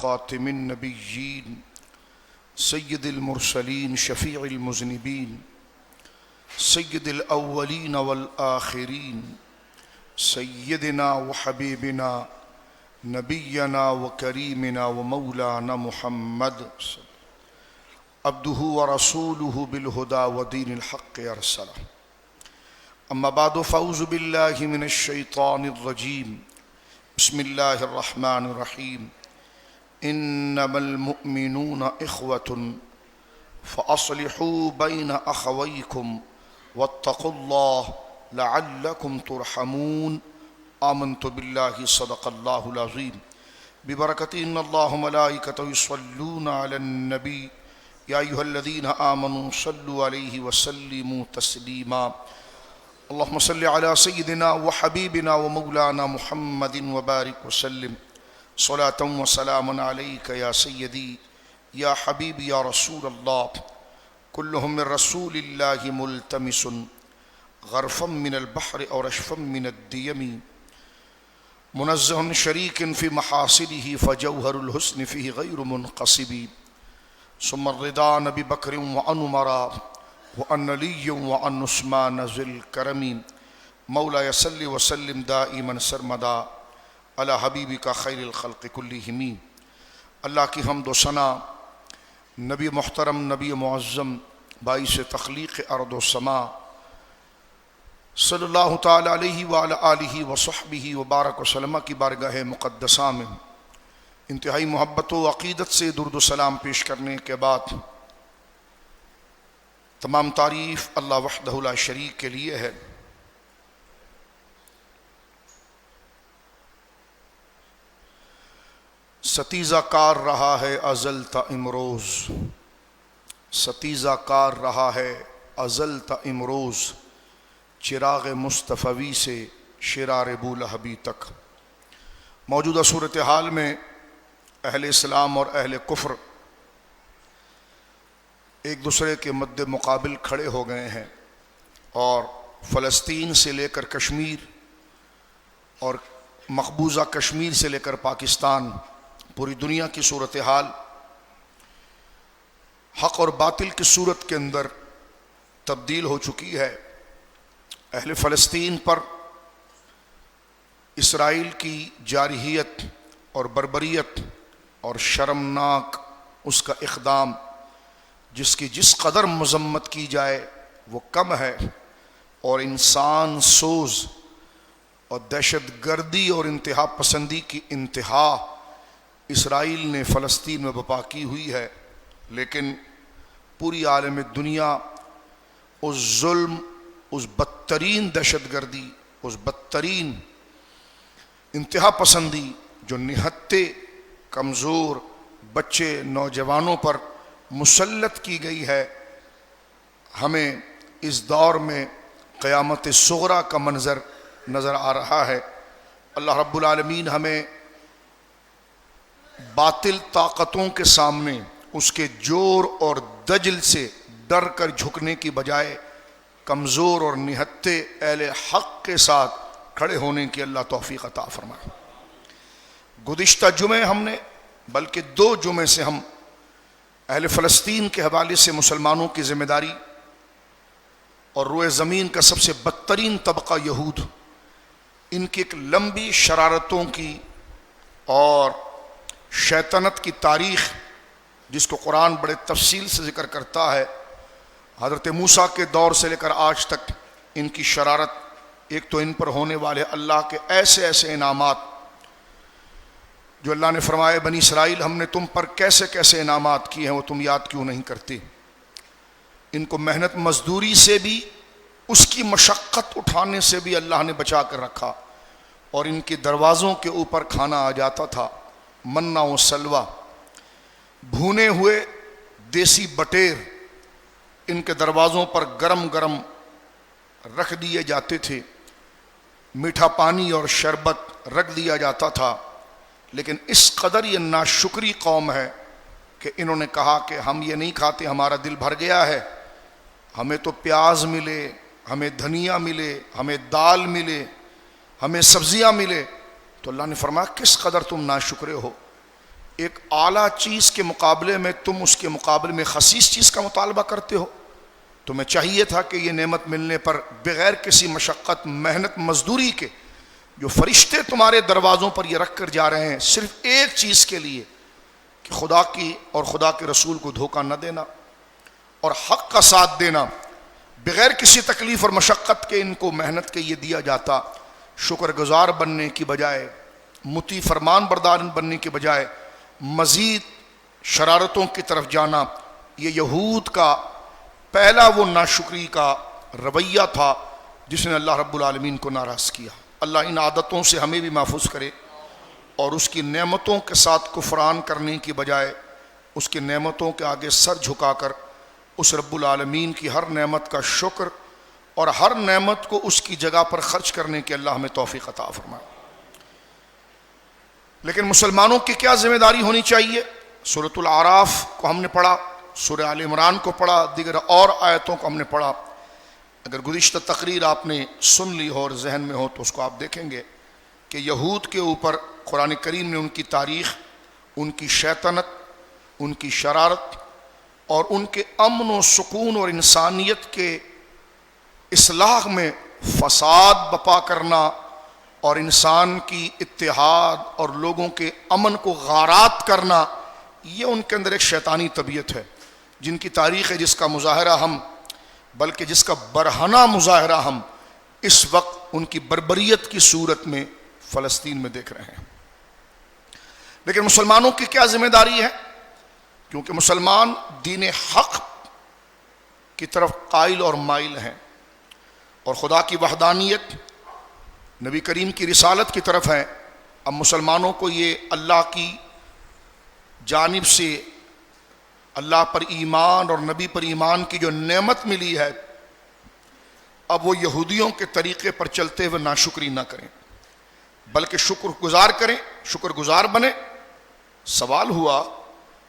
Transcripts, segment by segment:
خاتم النبيين سيد المرسلين شفيع المذنبين سيد الأولين والآخرين سيدنا وحبيبنا نبينا وكريمنا ومولانا محمد عبده ورسوله بالهدى ودين الحق أرسله. أما بعد فأعوذ بالله من الشيطان الرجيم. بسم الله الرحمن الرحيم. إنما المؤمنون إخوة فأصلحوا بين أخويكم واتقوا الله لعلكم ترحمون. آمنت بالله صدق الله العظيم. ببركة إن الله ملائكته يصلون على النبي يا أيها الذين آمنوا صلوا عليه وسلموا تسليما. اللهم صل على سيدنا وحبيبنا ومولانا محمد وبارك وسلم صلاة وسلاما عليك يا سيدي يا حبيبي يا رسول الله. كلهم من رسول الله ملتمس غرفا من البحر أو رشفا من الديم منزه شريك في محاسنه فجوهر الحسن فيه غير منقصب. ثم الرضا نبي بكر وعن عمر وعن علي وعن عثمان ذي الكرم. مولاي صل وسلم دائما سرمدا على حبیبک خیر الخلق کلہم. اللہ کی حمد و ثنا نبی محترم نبی معظم باعث تخلیق ارض و سما صلی اللہ تعالی علیہ وعلی آلہ وصحبہ وبارک وسلم کی بارگاہ مقدسہ میں انتہائی محبت و عقیدت سے درود و سلام پیش کرنے کے بعد تمام تعریف اللہ وحدہ لا شریک کے لیے ہے. ستیزہ کار رہا ہے ازل تا امروز، ستیزہ کار رہا ہے ازل تا امروز، چراغ مصطفی سے شرار بولہبی تک. موجودہ صورتحال میں اہل اسلام اور اہل کفر ایک دوسرے کے مد مقابل کھڑے ہو گئے ہیں، اور فلسطین سے لے کر کشمیر اور مقبوضہ کشمیر سے لے کر پاکستان، پوری دنیا کی صورتحال حق اور باطل کی صورت کے اندر تبدیل ہو چکی ہے. اہل فلسطین پر اسرائیل کی جارحیت اور بربریت اور شرمناک اس کا اقدام، جس کی جس قدر مذمت کی جائے وہ کم ہے، اور انسان سوز اور دہشت گردی اور انتہا پسندی کی انتہا اسرائیل نے فلسطین میں برپا کی ہوئی ہے. لیکن پوری عالم دنیا اس ظلم، اس بدترین دہشت گردی، اس بدترین انتہا پسندی جو نہتے کمزور بچے نوجوانوں پر مسلط کی گئی ہے، ہمیں اس دور میں قیامت صغریٰ کا منظر نظر آ رہا ہے. اللہ رب العالمین ہمیں باطل طاقتوں کے سامنے اس کے جور اور دجل سے ڈر کر جھکنے کی بجائے کمزور اور نہتے اہل حق کے ساتھ کھڑے ہونے کی اللہ توفیق عطا فرمائے. گزشتہ جمعے ہم نے، بلکہ 2 جمعے سے ہم اہل فلسطین کے حوالے سے مسلمانوں کی ذمہ داری اور روئے زمین کا سب سے بدترین طبقہ یہود، ان کی ایک لمبی شرارتوں کی اور شیطنت کی تاریخ، جس کو قرآن بڑے تفصیل سے ذکر کرتا ہے، حضرت موسیٰ کے دور سے لے کر آج تک ان کی شرارت. ایک تو ان پر ہونے والے اللہ کے ایسے ایسے انعامات جو اللہ نے فرمائے بنی اسرائیل ہم نے تم پر کیسے کیسے انعامات کیے ہیں، وہ تم یاد کیوں نہیں کرتے. ان کو محنت مزدوری سے بھی، اس کی مشقت اٹھانے سے بھی اللہ نے بچا کر رکھا، اور ان کے دروازوں کے اوپر کھانا آ جاتا تھا، منہ و سلوہ، بھونے ہوئے دیسی بٹیر ان کے دروازوں پر گرم گرم رکھ دیے جاتے تھے، میٹھا پانی اور شربت رکھ دیا جاتا تھا. لیکن اس قدر یہ ناشکری قوم ہے کہ انہوں نے کہا کہ ہم یہ نہیں کھاتے، ہمارا دل بھر گیا ہے، ہمیں تو پیاز ملے، ہمیں دھنیا ملے، ہمیں دال ملے، ہمیں سبزیاں ملے. تو اللہ نے فرمایا کس قدر تم ناشکرے ہو. ایک اعلیٰ چیز کے مقابلے میں تم اس کے مقابلے میں خسیس چیز کا مطالبہ کرتے ہو؟ تمہیں چاہیے تھا کہ یہ نعمت ملنے پر بغیر کسی مشقت محنت مزدوری کے جو فرشتے تمہارے دروازوں پر یہ رکھ کر جا رہے ہیں صرف ایک چیز کے لیے کہ خدا کی اور خدا کے رسول کو دھوکہ نہ دینا اور حق کا ساتھ دینا، بغیر کسی تکلیف اور مشقت کے ان کو محنت کے یہ دیا جاتا، شکر گزار بننے کی بجائے، مطیع فرمان بردار بننے کی بجائے مزید شرارتوں کی طرف جانا، یہ یہود کا پہلا وہ ناشکری کا رویہ تھا جس نے اللہ رب العالمین کو ناراض کیا۔ اللہ ان عادتوں سے ہمیں بھی محفوظ کرے اور اس کی نعمتوں کے ساتھ کفران کرنے کی بجائے اس کی نعمتوں کے آگے سر جھکا کر اس رب العالمین کی ہر نعمت کا شکر اور ہر نعمت کو اس کی جگہ پر خرچ کرنے کی اللہ ہمیں توفیق عطا فرمائے۔ لیکن مسلمانوں کی کیا ذمہ داری ہونی چاہیے؟ سورۃ الاعراف کو ہم نے پڑھا، سورہ آل عمران کو پڑھا، دیگر اور آیتوں کو ہم نے پڑھا۔ اگر گزشتہ تقریر آپ نے سن لی ہو اور ذہن میں ہو تو اس کو آپ دیکھیں گے کہ یہود کے اوپر قرآن کریم نے ان کی تاریخ، ان کی شیطنت، ان کی شرارت اور ان کے امن و سکون اور انسانیت کے اصلاح میں فساد بپا کرنا اور انسان کی اتحاد اور لوگوں کے امن کو غارات کرنا، یہ ان کے اندر ایک شیطانی طبیعت ہے جن کی تاریخ ہے، جس کا مظاہرہ ہم، بلکہ جس کا برہنہ مظاہرہ ہم اس وقت ان کی بربریت کی صورت میں فلسطین میں دیکھ رہے ہیں۔ لیکن مسلمانوں کی کیا ذمہ داری ہے؟ کیونکہ مسلمان دین حق کی طرف قائل اور مائل ہیں اور خدا کی وحدانیت، نبی کریم کی رسالت کی طرف ہیں۔ اب مسلمانوں کو یہ اللہ کی جانب سے اللہ پر ایمان اور نبی پر ایمان کی جو نعمت ملی ہے، اب وہ یہودیوں کے طریقے پر چلتے ہوئے ناشکری نہ کریں بلکہ شکر گزار کریں، شکر گزار بنیں۔ سوال ہوا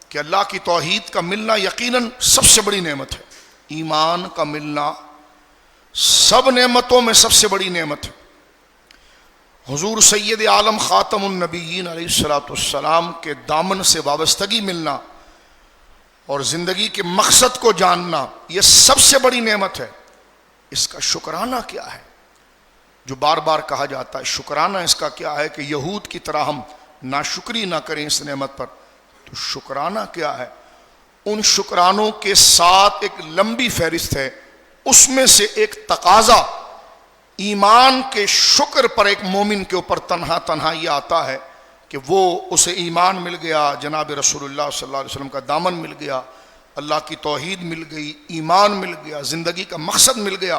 کہ اللہ کی توحید کا ملنا یقیناً سب سے بڑی نعمت ہے، ایمان کا ملنا سب نعمتوں میں سب سے بڑی نعمت ہے۔ حضور سید عالم خاتم النبیین علیہ السلام کے دامن سے وابستگی ملنا اور زندگی کے مقصد کو جاننا، یہ سب سے بڑی نعمت ہے۔ اس کا شکرانہ کیا ہے جو بار بار کہا جاتا ہے؟ شکرانہ اس کا کیا ہے کہ یہود کی طرح ہم ناشکری نہ کریں اس نعمت پر۔ تو شکرانہ کیا ہے؟ ان شکرانوں کے ساتھ ایک لمبی فہرست ہے، اس میں سے ایک تقاضا ایمان کے شکر پر ایک مومن کے اوپر تنہا یہ آتا ہے کہ وہ اسے ایمان مل گیا، جناب رسول اللہ صلی اللہ علیہ وسلم کا دامن مل گیا، اللہ کی توحید مل گئی، ایمان مل گیا، زندگی کا مقصد مل گیا۔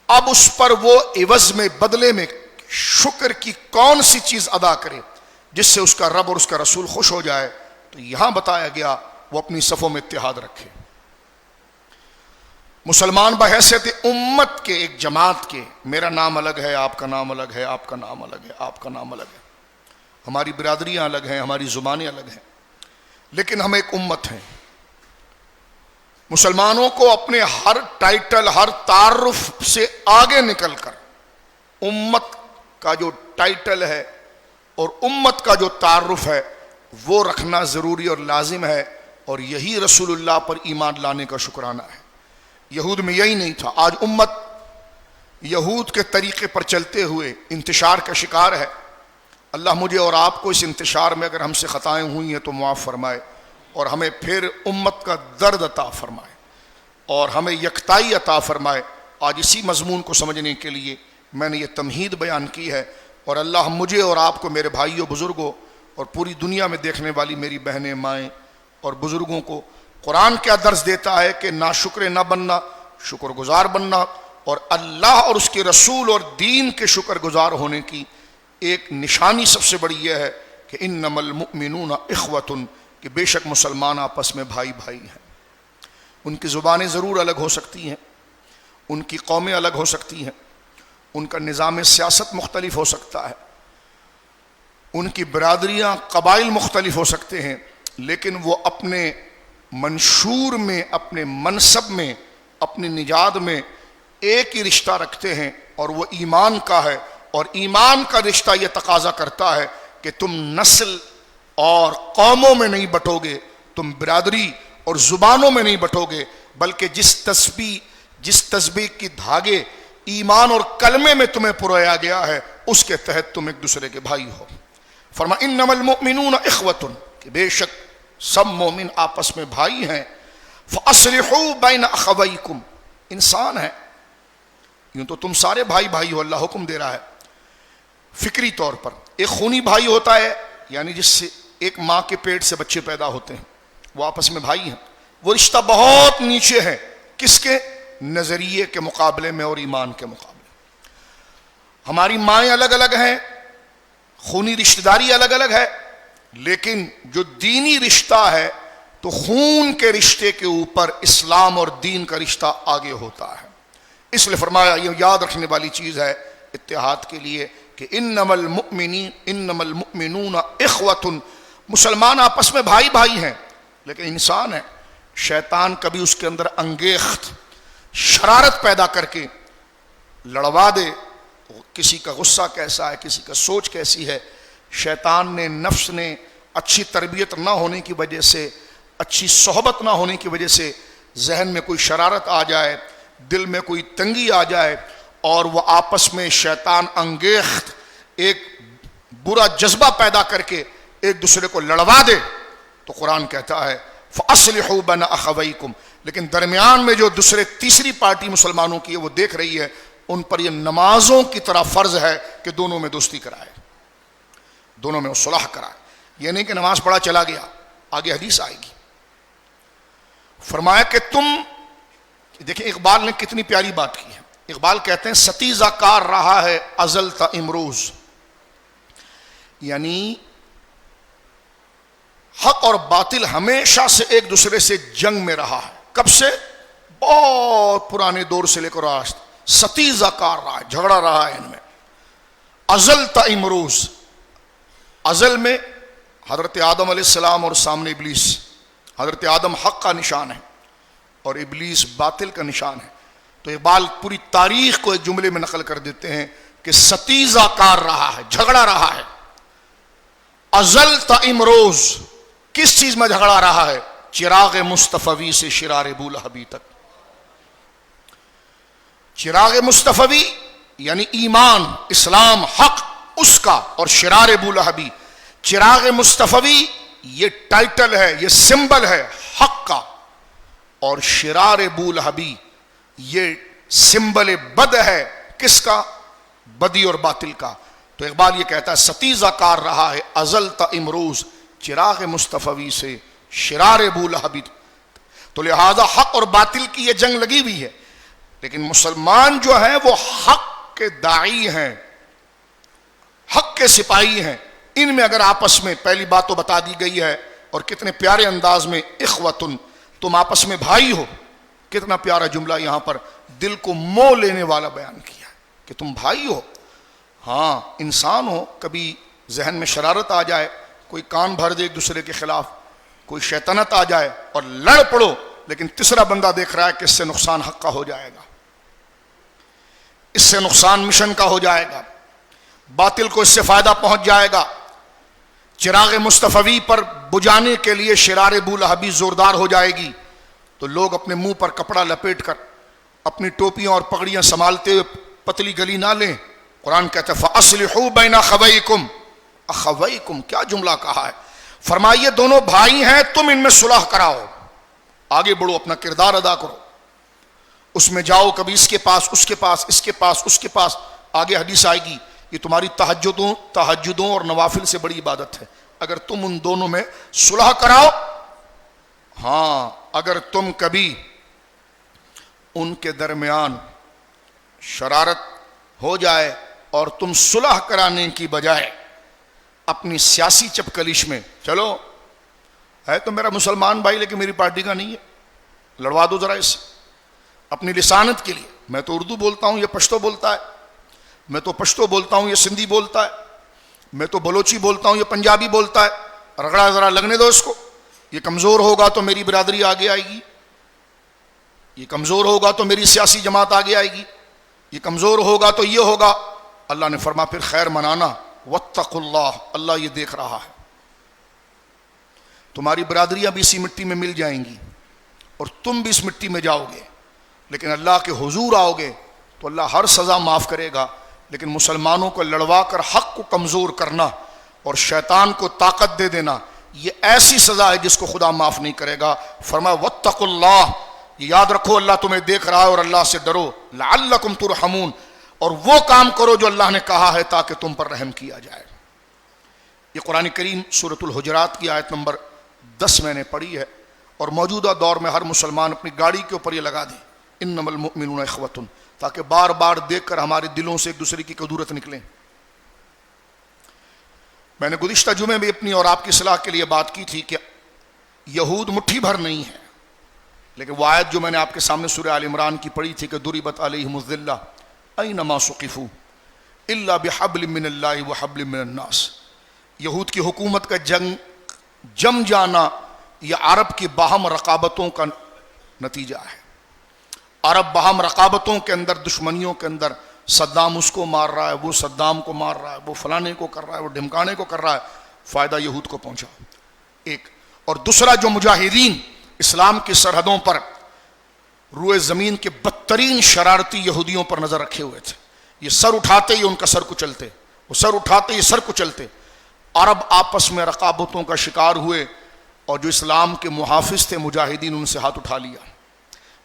اب اس پر وہ عوض میں، بدلے میں شکر کی کون سی چیز ادا کرے جس سے اس کا رب اور اس کا رسول خوش ہو جائے؟ تو یہاں بتایا گیا وہ اپنی صفوں میں اتحاد رکھے۔ مسلمان بحیثیت امت کے، ایک جماعت کے، میرا نام الگ ہے، آپ کا نام الگ ہے، آپ کا نام الگ ہے، آپ کا نام الگ ہے، ہماری برادریاں الگ ہیں، ہماری زبانیں الگ ہیں، لیکن ہم ایک امت ہیں۔ مسلمانوں کو اپنے ہر ٹائٹل، ہر تعارف سے آگے نکل کر امت کا جو ٹائٹل ہے اور امت کا جو تعارف ہے وہ رکھنا ضروری اور لازم ہے، اور یہی رسول اللہ پر ایمان لانے کا شکرانہ ہے۔ یہود میں یہی نہیں تھا۔ آج امت یہود کے طریقے پر چلتے ہوئے انتشار کا شکار ہے۔ اللہ مجھے اور آپ کو اس انتشار میں اگر ہم سے خطائیں ہوئی ہیں تو معاف فرمائے، اور ہمیں پھر امت کا درد عطا فرمائے اور ہمیں یکتائی عطا فرمائے۔ آج اسی مضمون کو سمجھنے کے لیے میں نے یہ تمہید بیان کی ہے، اور اللہ مجھے اور آپ کو، میرے بھائیوں بزرگوں اور پوری دنیا میں دیکھنے والی میری بہنیں، مائیں اور بزرگوں کو قرآن کیا درس دیتا ہے کہ ناشکر نہ بننا، شکر گزار بننا، اور اللہ اور اس کے رسول اور دین کے شکر گزار ہونے کی ایک نشانی سب سے بڑی یہ ہے کہ انما المؤمنون اخوۃ، کہ بے شک مسلمان آپس میں بھائی بھائی ہیں۔ ان کی زبانیں ضرور الگ ہو سکتی ہیں، ان کی قومیں الگ ہو سکتی ہیں، ان کا نظام سیاست مختلف ہو سکتا ہے، ان کی برادریاں، قبائل مختلف ہو سکتے ہیں، لیکن وہ اپنے منشور میں، اپنے منصب میں، اپنی نجات میں ایک ہی رشتہ رکھتے ہیں، اور وہ ایمان کا ہے۔ اور ایمان کا رشتہ یہ تقاضا کرتا ہے کہ تم نسل اور قوموں میں نہیں بٹو گے، تم برادری اور زبانوں میں نہیں بٹو گے، بلکہ جس تسبیح کی دھاگے ایمان اور کلمے میں تمہیں پرویا گیا ہے اس کے تحت تم ایک دوسرے کے بھائی ہو۔ فرمایا انما المؤمنون اخوۃ، کہ بے شک سب مومن آپس میں بھائی ہیں۔ فاصلحوا بین اخویکم، انسان ہے، یوں تو تم سارے بھائی بھائی ہو، اللہ حکم دے رہا ہے فکری طور پر۔ ایک خونی بھائی ہوتا ہے، یعنی جس سے ایک ماں کے پیٹ سے بچے پیدا ہوتے ہیں، وہ آپس میں بھائی ہیں۔ وہ رشتہ بہت نیچے ہے، کس کے نظریے کے مقابلے میں اور ایمان کے مقابلے۔ ہماری مائیں الگ الگ ہیں، خونی رشتہ داری الگ الگ ہے، لیکن جو دینی رشتہ ہے تو خون کے رشتے کے اوپر اسلام اور دین کا رشتہ آگے ہوتا ہے۔ اس لیے فرمایا یہ یاد رکھنے والی چیز ہے اتحاد کے لیے کہ انما المؤمنون اخوۃ، مسلمان آپس میں بھائی بھائی ہیں، لیکن انسان ہے، شیطان کبھی اس کے اندر انگیخت شرارت پیدا کر کے لڑوا دے۔ کسی کا غصہ کیسا ہے، کسی کا سوچ کیسی ہے، شیطان نے، نفس نے اچھی تربیت نہ ہونے کی وجہ سے، اچھی صحبت نہ ہونے کی وجہ سے ذہن میں کوئی شرارت آ جائے، دل میں کوئی تنگی آ جائے اور وہ آپس میں شیطان انگیخت ایک برا جذبہ پیدا کر کے ایک دوسرے کو لڑوا دے، تو قرآن کہتا ہے فَأَصْلِحُوا بَيْنَ أَخَوَيْكُمْ، لیکن درمیان میں جو تیسری پارٹی مسلمانوں کی ہے وہ دیکھ رہی ہے، ان پر یہ نمازوں کی طرح فرض ہے کہ دونوں میں دوستی کرائے، دونوں میں صلح کرائے۔ یہ نہیں کہ نماز پڑھا چلا گیا، آگے حدیث آئے گی۔ فرمایا کہ تم دیکھیں اقبال نے کتنی پیاری بات کی ہے۔ اقبال کہتے ہیں ستیزہ کار رہا ہے ازل تا امروز، یعنی حق اور باطل ہمیشہ سے ایک دوسرے سے جنگ میں رہا ہے۔ کب سے؟ بہت پرانے دور سے لے کر آج ستیزہ کار رہا ہے، جھگڑا رہا ہے ان میں۔ ازل تا امروز، ازل میں حضرت آدم علیہ السلام اور سامنے ابلیس، حضرت آدم حق کا نشان ہے اور ابلیس باطل کا نشان ہے۔ تو اقبال پوری تاریخ کو ایک جملے میں نقل کر دیتے ہیں کہ ستیزہ کار رہا ہے، جھگڑا رہا ہے۔ ازل تا امروز، کس چیز میں جھگڑا رہا ہے؟ چراغ مصطفی سے شرار بولہبی تک۔ چراغ مصطفی یعنی ایمان، اسلام، حق، اس کا، اور شرار بولہبی۔ چراغ مصطفی یہ ٹائٹل ہے، یہ سمبل ہے حق کا، اور شرار بولہبی یہ سمبل بد ہے، کس کا؟ بدی اور باطل کا۔ تو اقبال یہ کہتا ہے ستیزہ کار رہا ہے ازل تا امروز، چراغ مصطفی سے شرار بولہبی۔ تو لہذا حق اور باطل کی یہ جنگ لگی ہوئی ہے، لیکن مسلمان جو ہیں وہ حق کے داعی ہیں، حق کے سپاہی ہیں۔ ان میں اگر آپس میں، پہلی بات تو بتا دی گئی ہے، اور کتنے پیارے انداز میں، اخوتن، تم آپس میں بھائی ہو، کتنا پیارا جملہ یہاں پر دل کو مو لینے والا بیان کیا کہ تم بھائی ہو۔ ہاں انسان ہو، کبھی ذہن میں شرارت آ جائے، کوئی کان بھر دے ایک دوسرے کے خلاف، کوئی شیطنت آ جائے اور لڑ پڑو، لیکن تیسرا بندہ دیکھ رہا ہے کہ اس سے نقصان حق کا ہو جائے گا، اس سے نقصان مشن کا ہو جائے گا، باطل کو اس سے فائدہ پہنچ جائے گا۔ چراغ مصطفی پر بجانے کے لیے شرار بولہبی زوردار ہو جائے گی، تو لوگ اپنے منہ پر کپڑا لپیٹ کر اپنی ٹوپیاں اور پگڑیاں سنبھالتے ہوئے پتلی گلی نہ لیں۔ قرآن کہتا ہے فَأَصْلِحُوا بَيْنَ أَخَوَيْكُمْ، اخویکم کیا جملہ کہا ہے، فرمائیے دونوں بھائی ہیں، تم ان میں صلح کراؤ، آگے بڑھو، اپنا کردار ادا کرو، اس میں جاؤ، کبھی اس کے پاس، اس کے پاس، اس کے پاس، اس کے پاس۔ آگے حدیث آئے گی، یہ تمہاری تہجدوں اور نوافل سے بڑی عبادت ہے اگر تم ان دونوں میں صلح کراؤ۔ ہاں اگر تم کبھی ان کے درمیان شرارت ہو جائے اور تم صلح کرانے کی بجائے اپنی سیاسی چپکلیش میں، چلو ہے تو میرا مسلمان بھائی لیکن میری پارٹی کا نہیں ہے، لڑوا دو ذرا اس سے، اپنی لسانت کے لیے، میں تو اردو بولتا ہوں، یہ پشتو بولتا ہے، میں تو پشتو بولتا ہوں، یہ سندھی بولتا ہے، میں تو بلوچی بولتا ہوں، یہ پنجابی بولتا ہے، رگڑا ذرا لگنے دو اس کو، یہ کمزور ہوگا تو میری برادری آگے آئے گی، یہ کمزور ہوگا تو میری سیاسی جماعت آگے آئے گی، یہ کمزور ہوگا تو یہ ہوگا۔ اللہ نے فرمایا پھر خیر منانا، واتقوا اللہ، اللہ یہ دیکھ رہا ہے، تمہاری برادریاں بھی اسی مٹی میں مل جائیں گی اور تم بھی اس مٹی میں جاؤ گے، لیکن اللہ کے حضور آؤ گے تو اللہ ہر سزا معاف کرے گا. لیکن مسلمانوں کو لڑوا کر حق کو کمزور کرنا اور شیطان کو طاقت دے دینا، یہ ایسی سزا ہے جس کو خدا معاف نہیں کرے گا. فرمایا واتقوا اللہ، یہ یاد رکھو اللہ تمہیں دیکھ رہا ہے اور اللہ سے ڈرو. لعلکم ترحمون، اور وہ کام کرو جو اللہ نے کہا ہے تاکہ تم پر رحم کیا جائے. یہ قرآن کریم سورۃ الحجرات کی آیت نمبر 10 میں نے پڑھی ہے، اور موجودہ دور میں ہر مسلمان اپنی گاڑی کے اوپر یہ لگا دے انما المؤمنون اخوۃ، تاکہ بار بار دیکھ کر ہمارے دلوں سے ایک دوسرے کی قدورت نکلیں. میں نے گزشتہ جمعے میں اپنی اور آپ کی اصلاح کے لیے بات کی تھی کہ یہود مٹھی بھر نہیں ہے، لیکن وہ آیت جو میں نے آپ کے سامنے سورہ آل عمران کی پڑھی تھی کہ ضربت علیہم الذلہ اینما ثقفوا الا بحبل من اللہ وحبل من الناس. یہود کی حکومت کا جم جانا یہ عرب کی باہم رقابتوں کا نتیجہ ہے. عرب باہم رقابتوں کے اندر، دشمنیوں کے اندر، صدام اس کو مار رہا ہے، وہ صدام کو مار رہا ہے، وہ فلانے کو کر رہا ہے، وہ ڈھمکانے کو کر رہا ہے، فائدہ یہود کو پہنچا ایک. اور دوسرا، جو مجاہدین اسلام کی سرحدوں پر روئے زمین کے بدترین شرارتی یہودیوں پر نظر رکھے ہوئے تھے، یہ سر اٹھاتے ہی ان کا سر کچلتے، وہ سر اٹھاتے ہی سر کچلتے. عرب آپس میں رقابتوں کا شکار ہوئے، اور جو اسلام کے محافظ تھے مجاہدین، ان سے ہاتھ اٹھا لیا.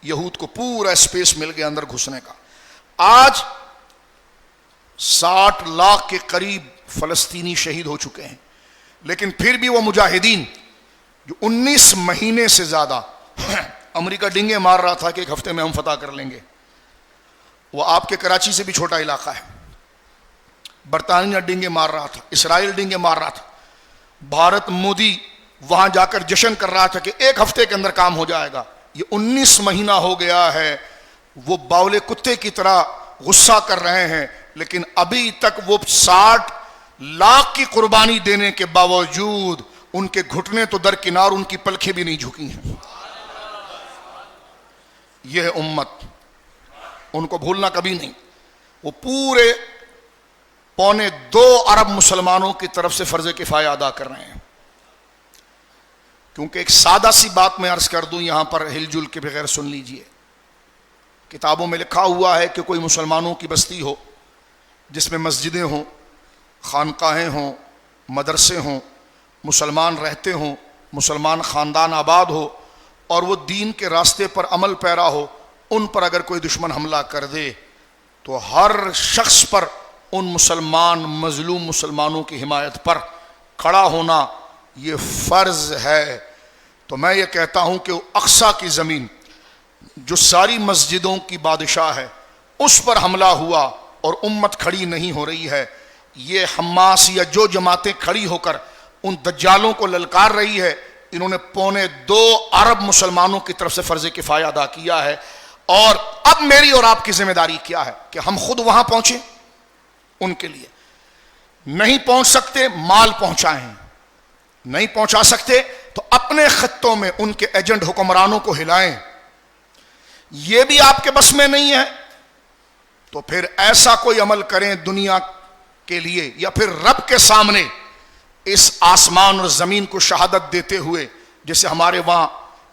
یہود کو پورا اسپیس مل گیا اندر گھسنے کا. آج 60 لاکھ کے قریب فلسطینی شہید ہو چکے ہیں، لیکن پھر بھی وہ مجاہدین جو 19 مہینے سے زیادہ امریکہ ڈنگے مار رہا تھا کہ ایک ہفتے میں ہم فتح کر لیں گے، وہ آپ کے کراچی سے بھی چھوٹا علاقہ ہے. برطانیہ ڈنگے مار رہا تھا، اسرائیل ڈنگے مار رہا تھا، بھارت مودی وہاں جا کر جشن کر رہا تھا کہ ایک ہفتے کے اندر کام ہو جائے گا. یہ 19 مہینہ ہو گیا ہے، وہ باولے کتے کی طرح غصہ کر رہے ہیں، لیکن ابھی تک وہ 60 لاکھ کی قربانی دینے کے باوجود ان کے گھٹنے تو درکنار، ان کی پلکیں بھی نہیں جھکی ہیں. یہ ہے امت، ان کو بھولنا کبھی نہیں. وہ پورے 2.25 ارب مسلمانوں کی طرف سے فرض کفایہ ادا کر رہے ہیں. کیونکہ ایک سادہ سی بات میں عرض کر دوں، یہاں پر ہل جل کے بغیر سن لیجئے. کتابوں میں لکھا ہوا ہے کہ کوئی مسلمانوں کی بستی ہو جس میں مسجدیں ہوں، خانقاہیں ہوں، مدرسے ہوں، مسلمان رہتے ہوں، مسلمان خاندان آباد ہو، اور وہ دین کے راستے پر عمل پیرا ہو، ان پر اگر کوئی دشمن حملہ کر دے تو ہر شخص پر ان مسلمان مظلوم مسلمانوں کی حمایت پر کھڑا ہونا یہ فرض ہے. تو میں یہ کہتا ہوں کہ اقصی کی زمین جو ساری مسجدوں کی بادشاہ ہے، اس پر حملہ ہوا اور امت کھڑی نہیں ہو رہی ہے. یہ حماس یا جو جماعتیں کھڑی ہو کر ان دجالوں کو للکار رہی ہے، انہوں نے 2.25 ارب مسلمانوں کی طرف سے فرض کفایہ ادا کیا ہے. اور اب میری اور آپ کی ذمہ داری کیا ہے کہ ہم خود وہاں پہنچیں. ان کے لیے نہیں پہنچ سکتے، مال پہنچائیں. نہیں پہنچا سکتے تو اپنے خطوں میں ان کے ایجنٹ حکمرانوں کو ہلائیں. یہ بھی آپ کے بس میں نہیں ہے تو پھر ایسا کوئی عمل کریں دنیا کے لیے یا پھر رب کے سامنے اس آسمان اور زمین کو شہادت دیتے ہوئے، جیسے ہمارے وہاں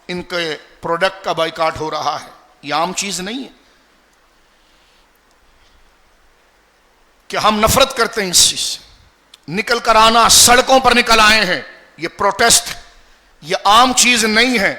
ان کے پروڈکٹ کا بائیکاٹ ہو رہا ہے. یہ عام چیز نہیں ہے کہ ہم نفرت کرتے ہیں اس چیز سے. نکل کر آنا، سڑکوں پر نکل آئے ہیں، یہ پروٹیسٹ یہ عام چیز نہیں ہے.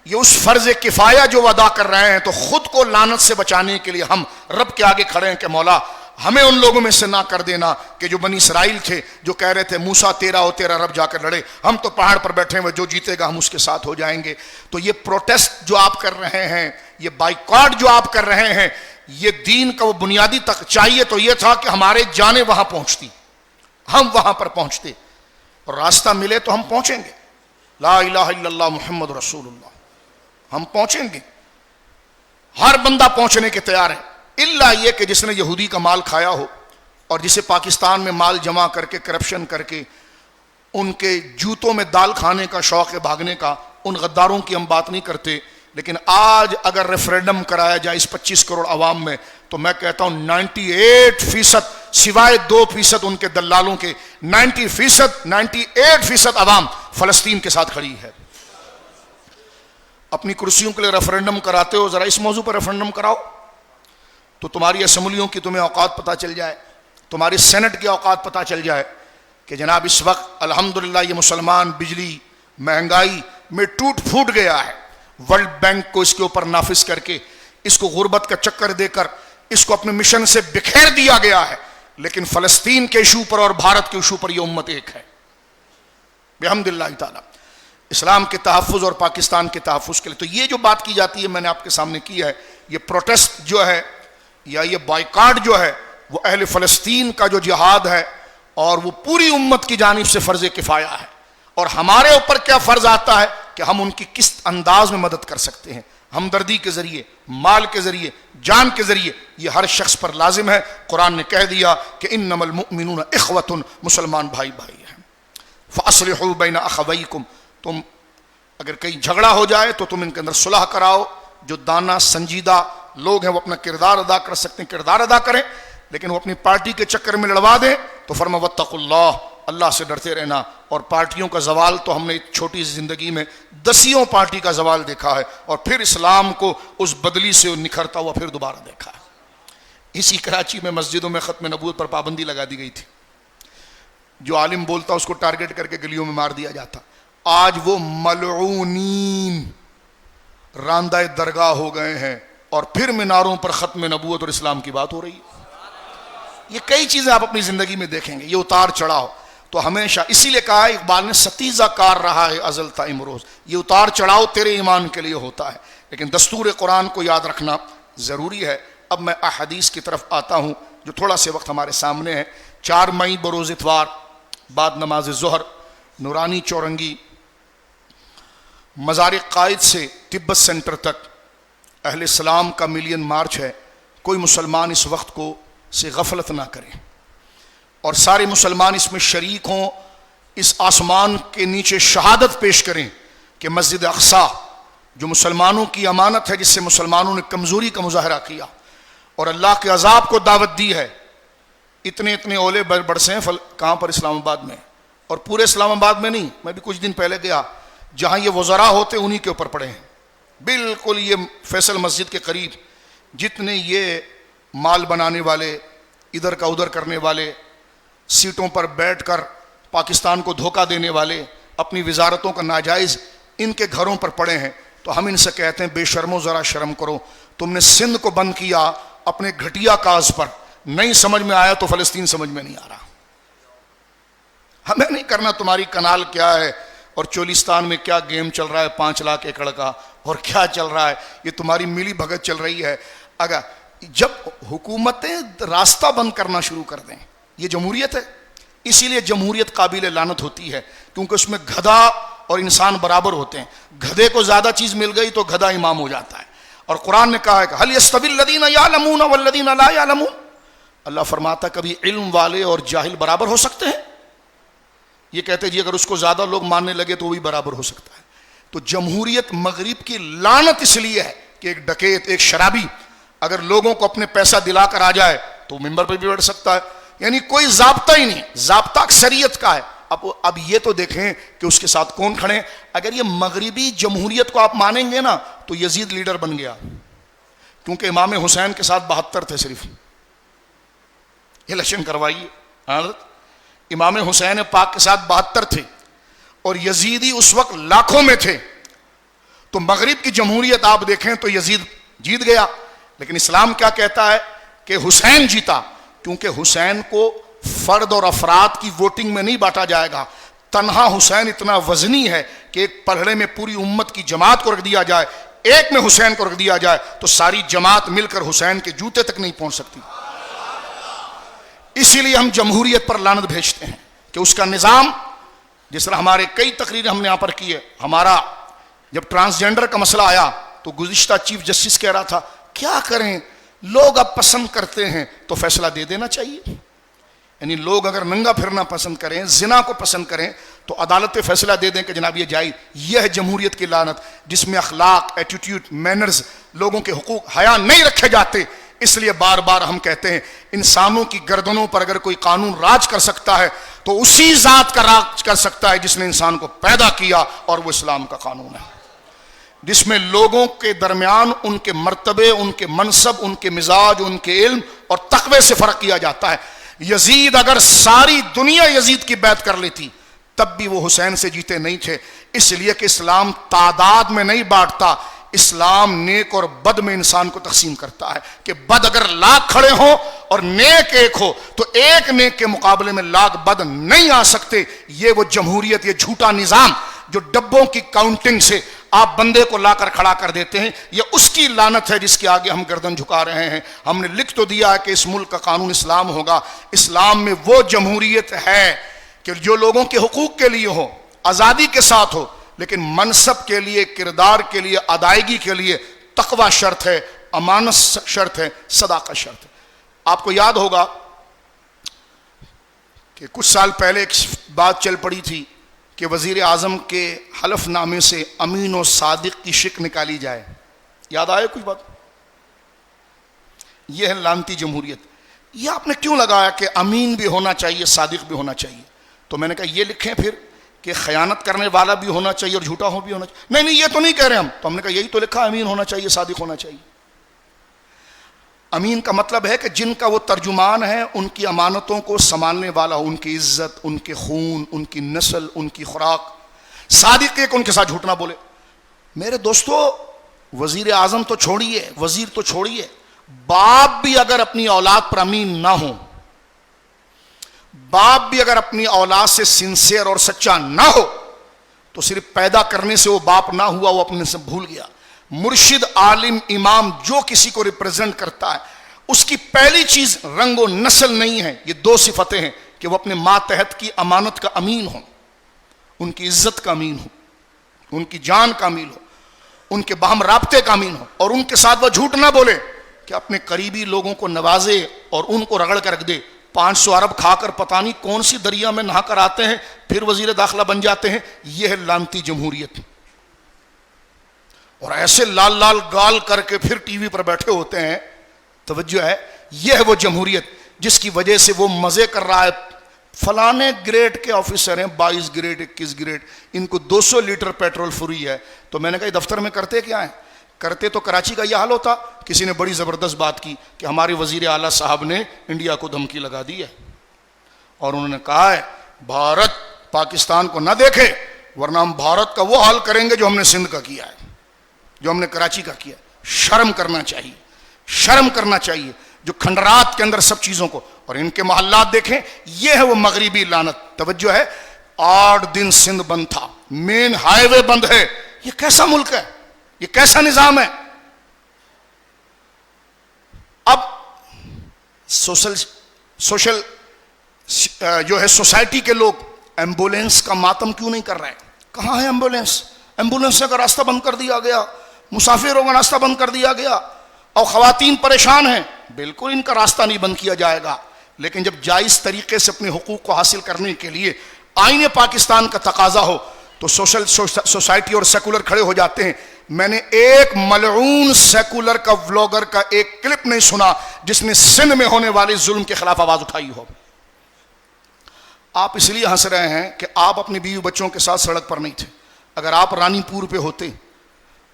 یہ اس فرض کفایہ جو ادا کر رہے ہیں، تو خود کو لعنت سے بچانے کے لیے ہم رب کے آگے کھڑے ہیں کہ مولا ہمیں ان لوگوں میں سے نہ کر دینا کہ جو بنی اسرائیل تھے، جو کہہ رہے تھے موسیٰ تیرا ہو تیرا رب جا کر لڑے، ہم تو پہاڑ پر بیٹھے ہوئے، جو جیتے گا ہم اس کے ساتھ ہو جائیں گے. تو یہ پروٹیسٹ جو آپ کر رہے ہیں، یہ بائیکاٹ جو آپ کر رہے ہیں، یہ دین کا وہ بنیادی تک چاہیے تو یہ تھا کہ ہمارے جانیں وہاں پہنچتی، ہم وہاں پر پہنچتے، اور راستہ ملے تو ہم پہنچیں گے. لا الہ الا اللہ محمد رسول اللہ، ہم پہنچیں گے. ہر بندہ پہنچنے کے تیار ہے، الا یہ کہ جس نے یہودی کا مال کھایا ہو اور جسے پاکستان میں مال جمع کر کے کرپشن کر کے ان کے جوتوں میں دال کھانے کا شوق ہے، بھاگنے کا. ان غداروں کی ہم بات نہیں کرتے، لیکن آج اگر ریفرینڈم کرایا جائے اس 25 کروڑ عوام میں، تو میں کہتا ہوں 98% سوائے 2% ان کے دلالوں کے 98% عوام فلسطین کے ساتھ کھڑی ہے. اپنی کرسیوں کے لیے ریفرنڈم کراتے ہو، ذرا اس موضوع پر ریفرنڈم کراؤ تو تمہاری اسمبلیوں کی تمہیں اوقات پتہ چل جائے، تمہاری سینٹ کی اوقات پتہ چل جائے کہ جناب اس وقت الحمدللہ یہ مسلمان بجلی مہنگائی میں ٹوٹ پھوٹ گیا ہے. ورلڈ بینک کو اس کے اوپر نافذ کر کے اس کو غربت کا چکر دے کر اس کو اپنے مشن سے بکھیر دیا گیا ہے، لیکن فلسطین کے ایشو پر اور بھارت کے ایشو پر یہ امت ایک ہے بحمدللہ تعالی، اسلام کے تحفظ اور پاکستان کے تحفظ کے لیے. تو یہ جو بات کی جاتی ہے میں نے آپ کے سامنے کی ہے، یہ پروٹیسٹ جو ہے یا یہ بائیکاٹ جو ہے وہ اہل فلسطین کا جو جہاد ہے اور وہ پوری امت کی جانب سے فرض کفایہ ہے. اور ہمارے اوپر کیا فرض آتا ہے کہ ہم ان کی کس انداز میں مدد کر سکتے ہیں، ہمدردی کے ذریعے، مال کے ذریعے، جان کے ذریعے. یہ ہر شخص پر لازم ہے. قرآن نے کہہ دیا کہ انما المؤمنون اخوۃ، مسلمان بھائی بھائی ہیں. فاصلحوا بین اخویکم، تم اگر کہیں جھگڑا ہو جائے تو تم ان کے اندر صلح کراؤ. جو دانا سنجیدہ لوگ ہیں وہ اپنا کردار ادا کر سکتے ہیں، کردار ادا کریں، لیکن وہ اپنی پارٹی کے چکر میں لڑوا دیں تو فرما واتقوا اللہ، اللہ سے ڈرتے رہنا. اور پارٹیوں کا زوال تو ہم نے چھوٹی سی زندگی میں 10 پارٹی کا زوال دیکھا ہے، اور پھر اسلام کو اس بدلی سے نکھرتا ہوا پھر دوبارہ دیکھا ہے. اسی کراچی میں مسجدوں میں ختم نبوت پر پابندی لگا دی گئی تھی. جو عالم بولتا اس کو ٹارگٹ کر کے گلیوں میں مار دیا جاتا. آج وہ ملعونین راندہ درگاہ ہو گئے ہیں اور پھر میناروں پر ختم نبوت اور اسلام کی بات ہو رہی ہے. یہ کئی چیزیں آپ اپنی زندگی میں دیکھیں گے، یہ اتار چڑھاؤ. تو ہمیشہ اسی لیے کہا ہے اقبال نے ستیزہ کار رہا ہے ازل تا امروز. یہ اتار چڑھاؤ تیرے ایمان کے لیے ہوتا ہے، لیکن دستور قرآن کو یاد رکھنا ضروری ہے. اب میں احادیث کی طرف آتا ہوں جو تھوڑا سے وقت ہمارے سامنے ہے. 4 مئی بروز اتوار بعد نماز ظہر نورانی چورنگی مزار قائد سے تبت سینٹر تک اہل اسلام کا ملین مارچ ہے. کوئی مسلمان اس وقت کو سے غفلت نہ کرے اور سارے مسلمان اس میں شریک ہوں. اس آسمان کے نیچے شہادت پیش کریں کہ مسجد اقصی جو مسلمانوں کی امانت ہے، جس سے مسلمانوں نے کمزوری کا مظاہرہ کیا اور اللہ کے عذاب کو دعوت دی ہے، اتنے اولے برسے ہیں کہاں پر؟ اسلام آباد میں. اور پورے اسلام آباد میں نہیں، میں بھی کچھ دن پہلے گیا، جہاں یہ وزراء ہوتے انہی کے اوپر پڑے ہیں. بالکل یہ فیصل مسجد کے قریب جتنے یہ مال بنانے والے، ادھر کا ادھر کرنے والے، سیٹوں پر بیٹھ کر پاکستان کو دھوکہ دینے والے، اپنی وزارتوں کا ناجائز، ان کے گھروں پر پڑے ہیں. تو ہم ان سے کہتے ہیں بے شرمو ذرا شرم کرو. تم نے سندھ کو بند کیا اپنے گھٹیا کاز پر، نہیں سمجھ میں آیا تو فلسطین سمجھ میں نہیں آ رہا. ہمیں نہیں کرنا تمہاری کنال کیا ہے اور چولستان میں کیا گیم چل رہا ہے 5 لاکھ ایکڑ کا اور کیا چل رہا ہے، یہ تمہاری ملی بھگت چل رہی ہے. اگر جب حکومتیں راستہ بند کرنا شروع کر دیں، یہ جمہوریت ہے. اسی لیے جمہوریت قابل لعنت ہوتی ہے کیونکہ اس میں گدھا اور انسان برابر ہوتے ہیں. گدھے کو زیادہ چیز مل گئی تو گدھا امام ہو جاتا ہے. اور قرآن نے کہا ہے کہ هل يستوي الذين يعلمون والذين لا يعلمون. اللہ فرماتا کبھی علم والے اور جاہل برابر ہو سکتے ہیں؟ یہ کہتے جی اگر اس کو زیادہ لوگ ماننے لگے تو وہ بھی برابر ہو سکتا ہے. تو جمہوریت مغرب کی لعنت اس لیے ہے کہ ایک ڈکیت، ایک شرابی اگر لوگوں کو اپنے پیسہ دلا کر آ جائے تو ممبر پہ بھی بیٹھ سکتا ہے. یعنی کوئی ضابطہ ہی نہیں، ضابطہ اکثریت کا ہے. اب یہ تو دیکھیں کہ اس کے ساتھ کون کھڑے. اگر یہ مغربی جمہوریت کو آپ مانیں گے نا تو یزید لیڈر بن گیا، کیونکہ امام حسین کے ساتھ 72 تھے صرف. الیکشن کروائیے، امام حسین پاک کے ساتھ 72 تھے اور یزیدی اس وقت لاکھوں میں تھے. تو مغرب کی جمہوریت آپ دیکھیں تو یزید جیت گیا، لیکن اسلام کیا کہتا ہے کہ حسین جیتا، کیونکہ حسین کو فرد اور افراد کی ووٹنگ میں نہیں بانٹا جائے گا. تنہا حسین اتنا وزنی ہے کہ ایک پلڑے میں پوری امت کی جماعت کو رکھ دیا جائے، ایک میں حسین کو رکھ دیا جائے تو ساری جماعت مل کر حسین کے جوتے تک نہیں پہنچ سکتی. اسی لیے ہم جمہوریت پر لعنت بھیجتے ہیں کہ اس کا نظام، جس طرح ہمارے کئی تقریریں ہم نے یہاں پر کی ہے. ہمارا جب ٹرانسجینڈر کا مسئلہ آیا تو گزشتہ چیف جسٹس کہہ رہا تھا کیا کریں، لوگ اب پسند کرتے ہیں تو فیصلہ دے دینا چاہیے. یعنی لوگ اگر ننگا پھرنا پسند کریں، زنا کو پسند کریں تو عدالت فیصلہ دے دیں کہ جناب یہ جائز. یہ ہے جمہوریت کی لعنت، جس میں اخلاق، ایٹیٹیوڈ، مینرز، لوگوں کے حقوق، حیا نہیں رکھے جاتے. اس لیے بار بار ہم کہتے ہیں انسانوں کی گردنوں پر اگر کوئی قانون راج کر سکتا ہے تو اسی ذات کا راج کر سکتا ہے جس نے انسان کو پیدا کیا، اور وہ اسلام کا قانون ہے، جس میں لوگوں کے درمیان ان کے مرتبے، ان کے منصب، ان کے مزاج، ان کے علم اور تقوی سے فرق کیا جاتا ہے۔ یزید اگر ساری دنیا یزید کی بیعت کر لیتی تب بھی وہ حسین سے جیتے نہیں تھے، اس لیے کہ اسلام تعداد میں نہیں بانٹتا، اسلام نیک اور بد میں انسان کو تقسیم کرتا ہے کہ بد اگر لاکھ کھڑے ہوں اور نیک ایک ہو تو ایک نیک کے مقابلے میں لاکھ بد نہیں آ سکتے۔ یہ وہ جمہوریت، یہ جھوٹا نظام جو ڈبوں کی کاؤنٹنگ سے آپ بندے کو لا کر کھڑا کر دیتے ہیں، یہ اس کی لعنت ہے جس کے آگے ہم گردن جھکا رہے ہیں۔ ہم نے لکھ تو دیا ہے کہ اس ملک کا قانون اسلام ہوگا، اسلام میں وہ جمہوریت ہے کہ جو لوگوں کے حقوق کے لیے ہو، آزادی کے ساتھ ہو، لیکن منصب کے لیے، کردار کے لیے، ادائیگی کے لیے تقوی شرط ہے، امانت شرط ہے، صداقت شرط ہے۔ آپ کو یاد ہوگا کہ کچھ سال پہلے ایک بات چل پڑی تھی کہ وزیر اعظم کے حلف نامے سے امین و صادق کی شک نکالی جائے، یاد آئے کچھ بات؟ یہ ہے لعنتی جمہوریت۔ یہ آپ نے کیوں لگایا کہ امین بھی ہونا چاہیے، صادق بھی ہونا چاہیے؟ تو میں نے کہا یہ لکھیں پھر کہ خیانت کرنے والا بھی ہونا چاہیے اور جھوٹا ہو بھی ہونا چاہیے۔ نہیں یہ تو نہیں کہہ رہے ہم، تو ہم نے کہا یہی تو لکھا، امین ہونا چاہیے، صادق ہونا چاہیے۔ امین کا مطلب ہے کہ جن کا وہ ترجمان ہے ان کی امانتوں کو سنبھالنے والا ہو، ان کی عزت، ان کے خون، ان کی نسل، ان کی خوراک۔ صادق ایک ان کے ساتھ جھوٹ نہ بولے۔ میرے دوستو، وزیر اعظم تو چھوڑیے، وزیر تو چھوڑیے، باپ بھی اگر اپنی اولاد پر امین نہ ہو، باپ بھی اگر اپنی اولاد سے سنسیئر اور سچا نہ ہو تو صرف پیدا کرنے سے وہ باپ نہ ہوا، وہ اپنے سے بھول گیا۔ مرشد، عالم، امام جو کسی کو ریپرزینٹ کرتا ہے اس کی پہلی چیز رنگ و نسل نہیں ہے، یہ دو صفتیں ہیں کہ وہ اپنے ماتحت کی امانت کا امین ہو، ان کی عزت کا امین ہو، ان کی جان کا امین ہو، ان کے باہم رابطے کا امین ہو، اور ان کے ساتھ وہ جھوٹ نہ بولے کہ اپنے قریبی لوگوں کو نوازے اور ان کو رگڑ کر رکھ دے۔ 500 ارب کھا کر پتہ نہیں کون سی دریا میں نہا کر آتے ہیں، پھر وزیر داخلہ بن جاتے ہیں۔ یہ ہے لعنتی جمہوریت، اور ایسے لال لال گال کر کے پھر ٹی وی پر بیٹھے ہوتے ہیں۔ توجہ ہے، یہ ہے وہ جمہوریت جس کی وجہ سے وہ مزے کر رہا ہے۔ فلانے گریڈ کے آفیسر ہیں، 22 گریڈ 21 گریڈ، ان کو 200 لیٹر پیٹرول فری ہے۔ تو میں نے کہا دفتر میں کرتے کیا ہیں؟ کرتے تو کراچی کا یہ حال ہوتا۔ کسی نے بڑی زبردست بات کی کہ ہمارے وزیر اعلیٰ صاحب نے انڈیا کو دھمکی لگا دی ہے، اور انہوں نے کہا ہے بھارت پاکستان کو نہ دیکھے ورنہ ہم بھارت کا وہ حال کریں گے جو ہم نے سندھ کا کیا ہے، جو ہم نے کراچی کا کیا ہے۔ شرم کرنا چاہیے، شرم کرنا چاہیے جو کھنڈرات کے اندر سب چیزوں کو، اور ان کے محلات دیکھیں، یہ ہے وہ مغربی لعنت۔ توجہ ہے، 8 دن سندھ بند تھا، مین ہائی وے بند ہے۔ یہ کیسا ملک ہے؟ یہ کیسا نظام ہے؟ اب سوشل جو ہے سوسائٹی کے لوگ ایمبولینس کا ماتم کیوں نہیں کر رہے؟ کہاں ہے ایمبولینس؟ ایمبولینس کا راستہ بند کر دیا گیا، مسافروں کا راستہ بند کر دیا گیا، اور خواتین پریشان ہیں۔ بالکل ان کا راستہ نہیں بند کیا جائے گا، لیکن جب جائز طریقے سے اپنے حقوق کو حاصل کرنے کے لیے آئین پاکستان کا تقاضا ہو تو سوسائٹی اور سیکولر کھڑے ہو جاتے ہیں۔ میں نے ایک ملعون سیکولر کا ولاگر کا ایک کلپ نہیں سنا جس نے سندھ میں ہونے والے ظلم کے خلاف آواز اٹھائی ہو۔ آپ اس لیے ہنس رہے ہیں کہ آپ اپنی بیوی بچوں کے ساتھ سڑک پر نہیں تھے۔ اگر آپ رانی پور پہ ہوتے،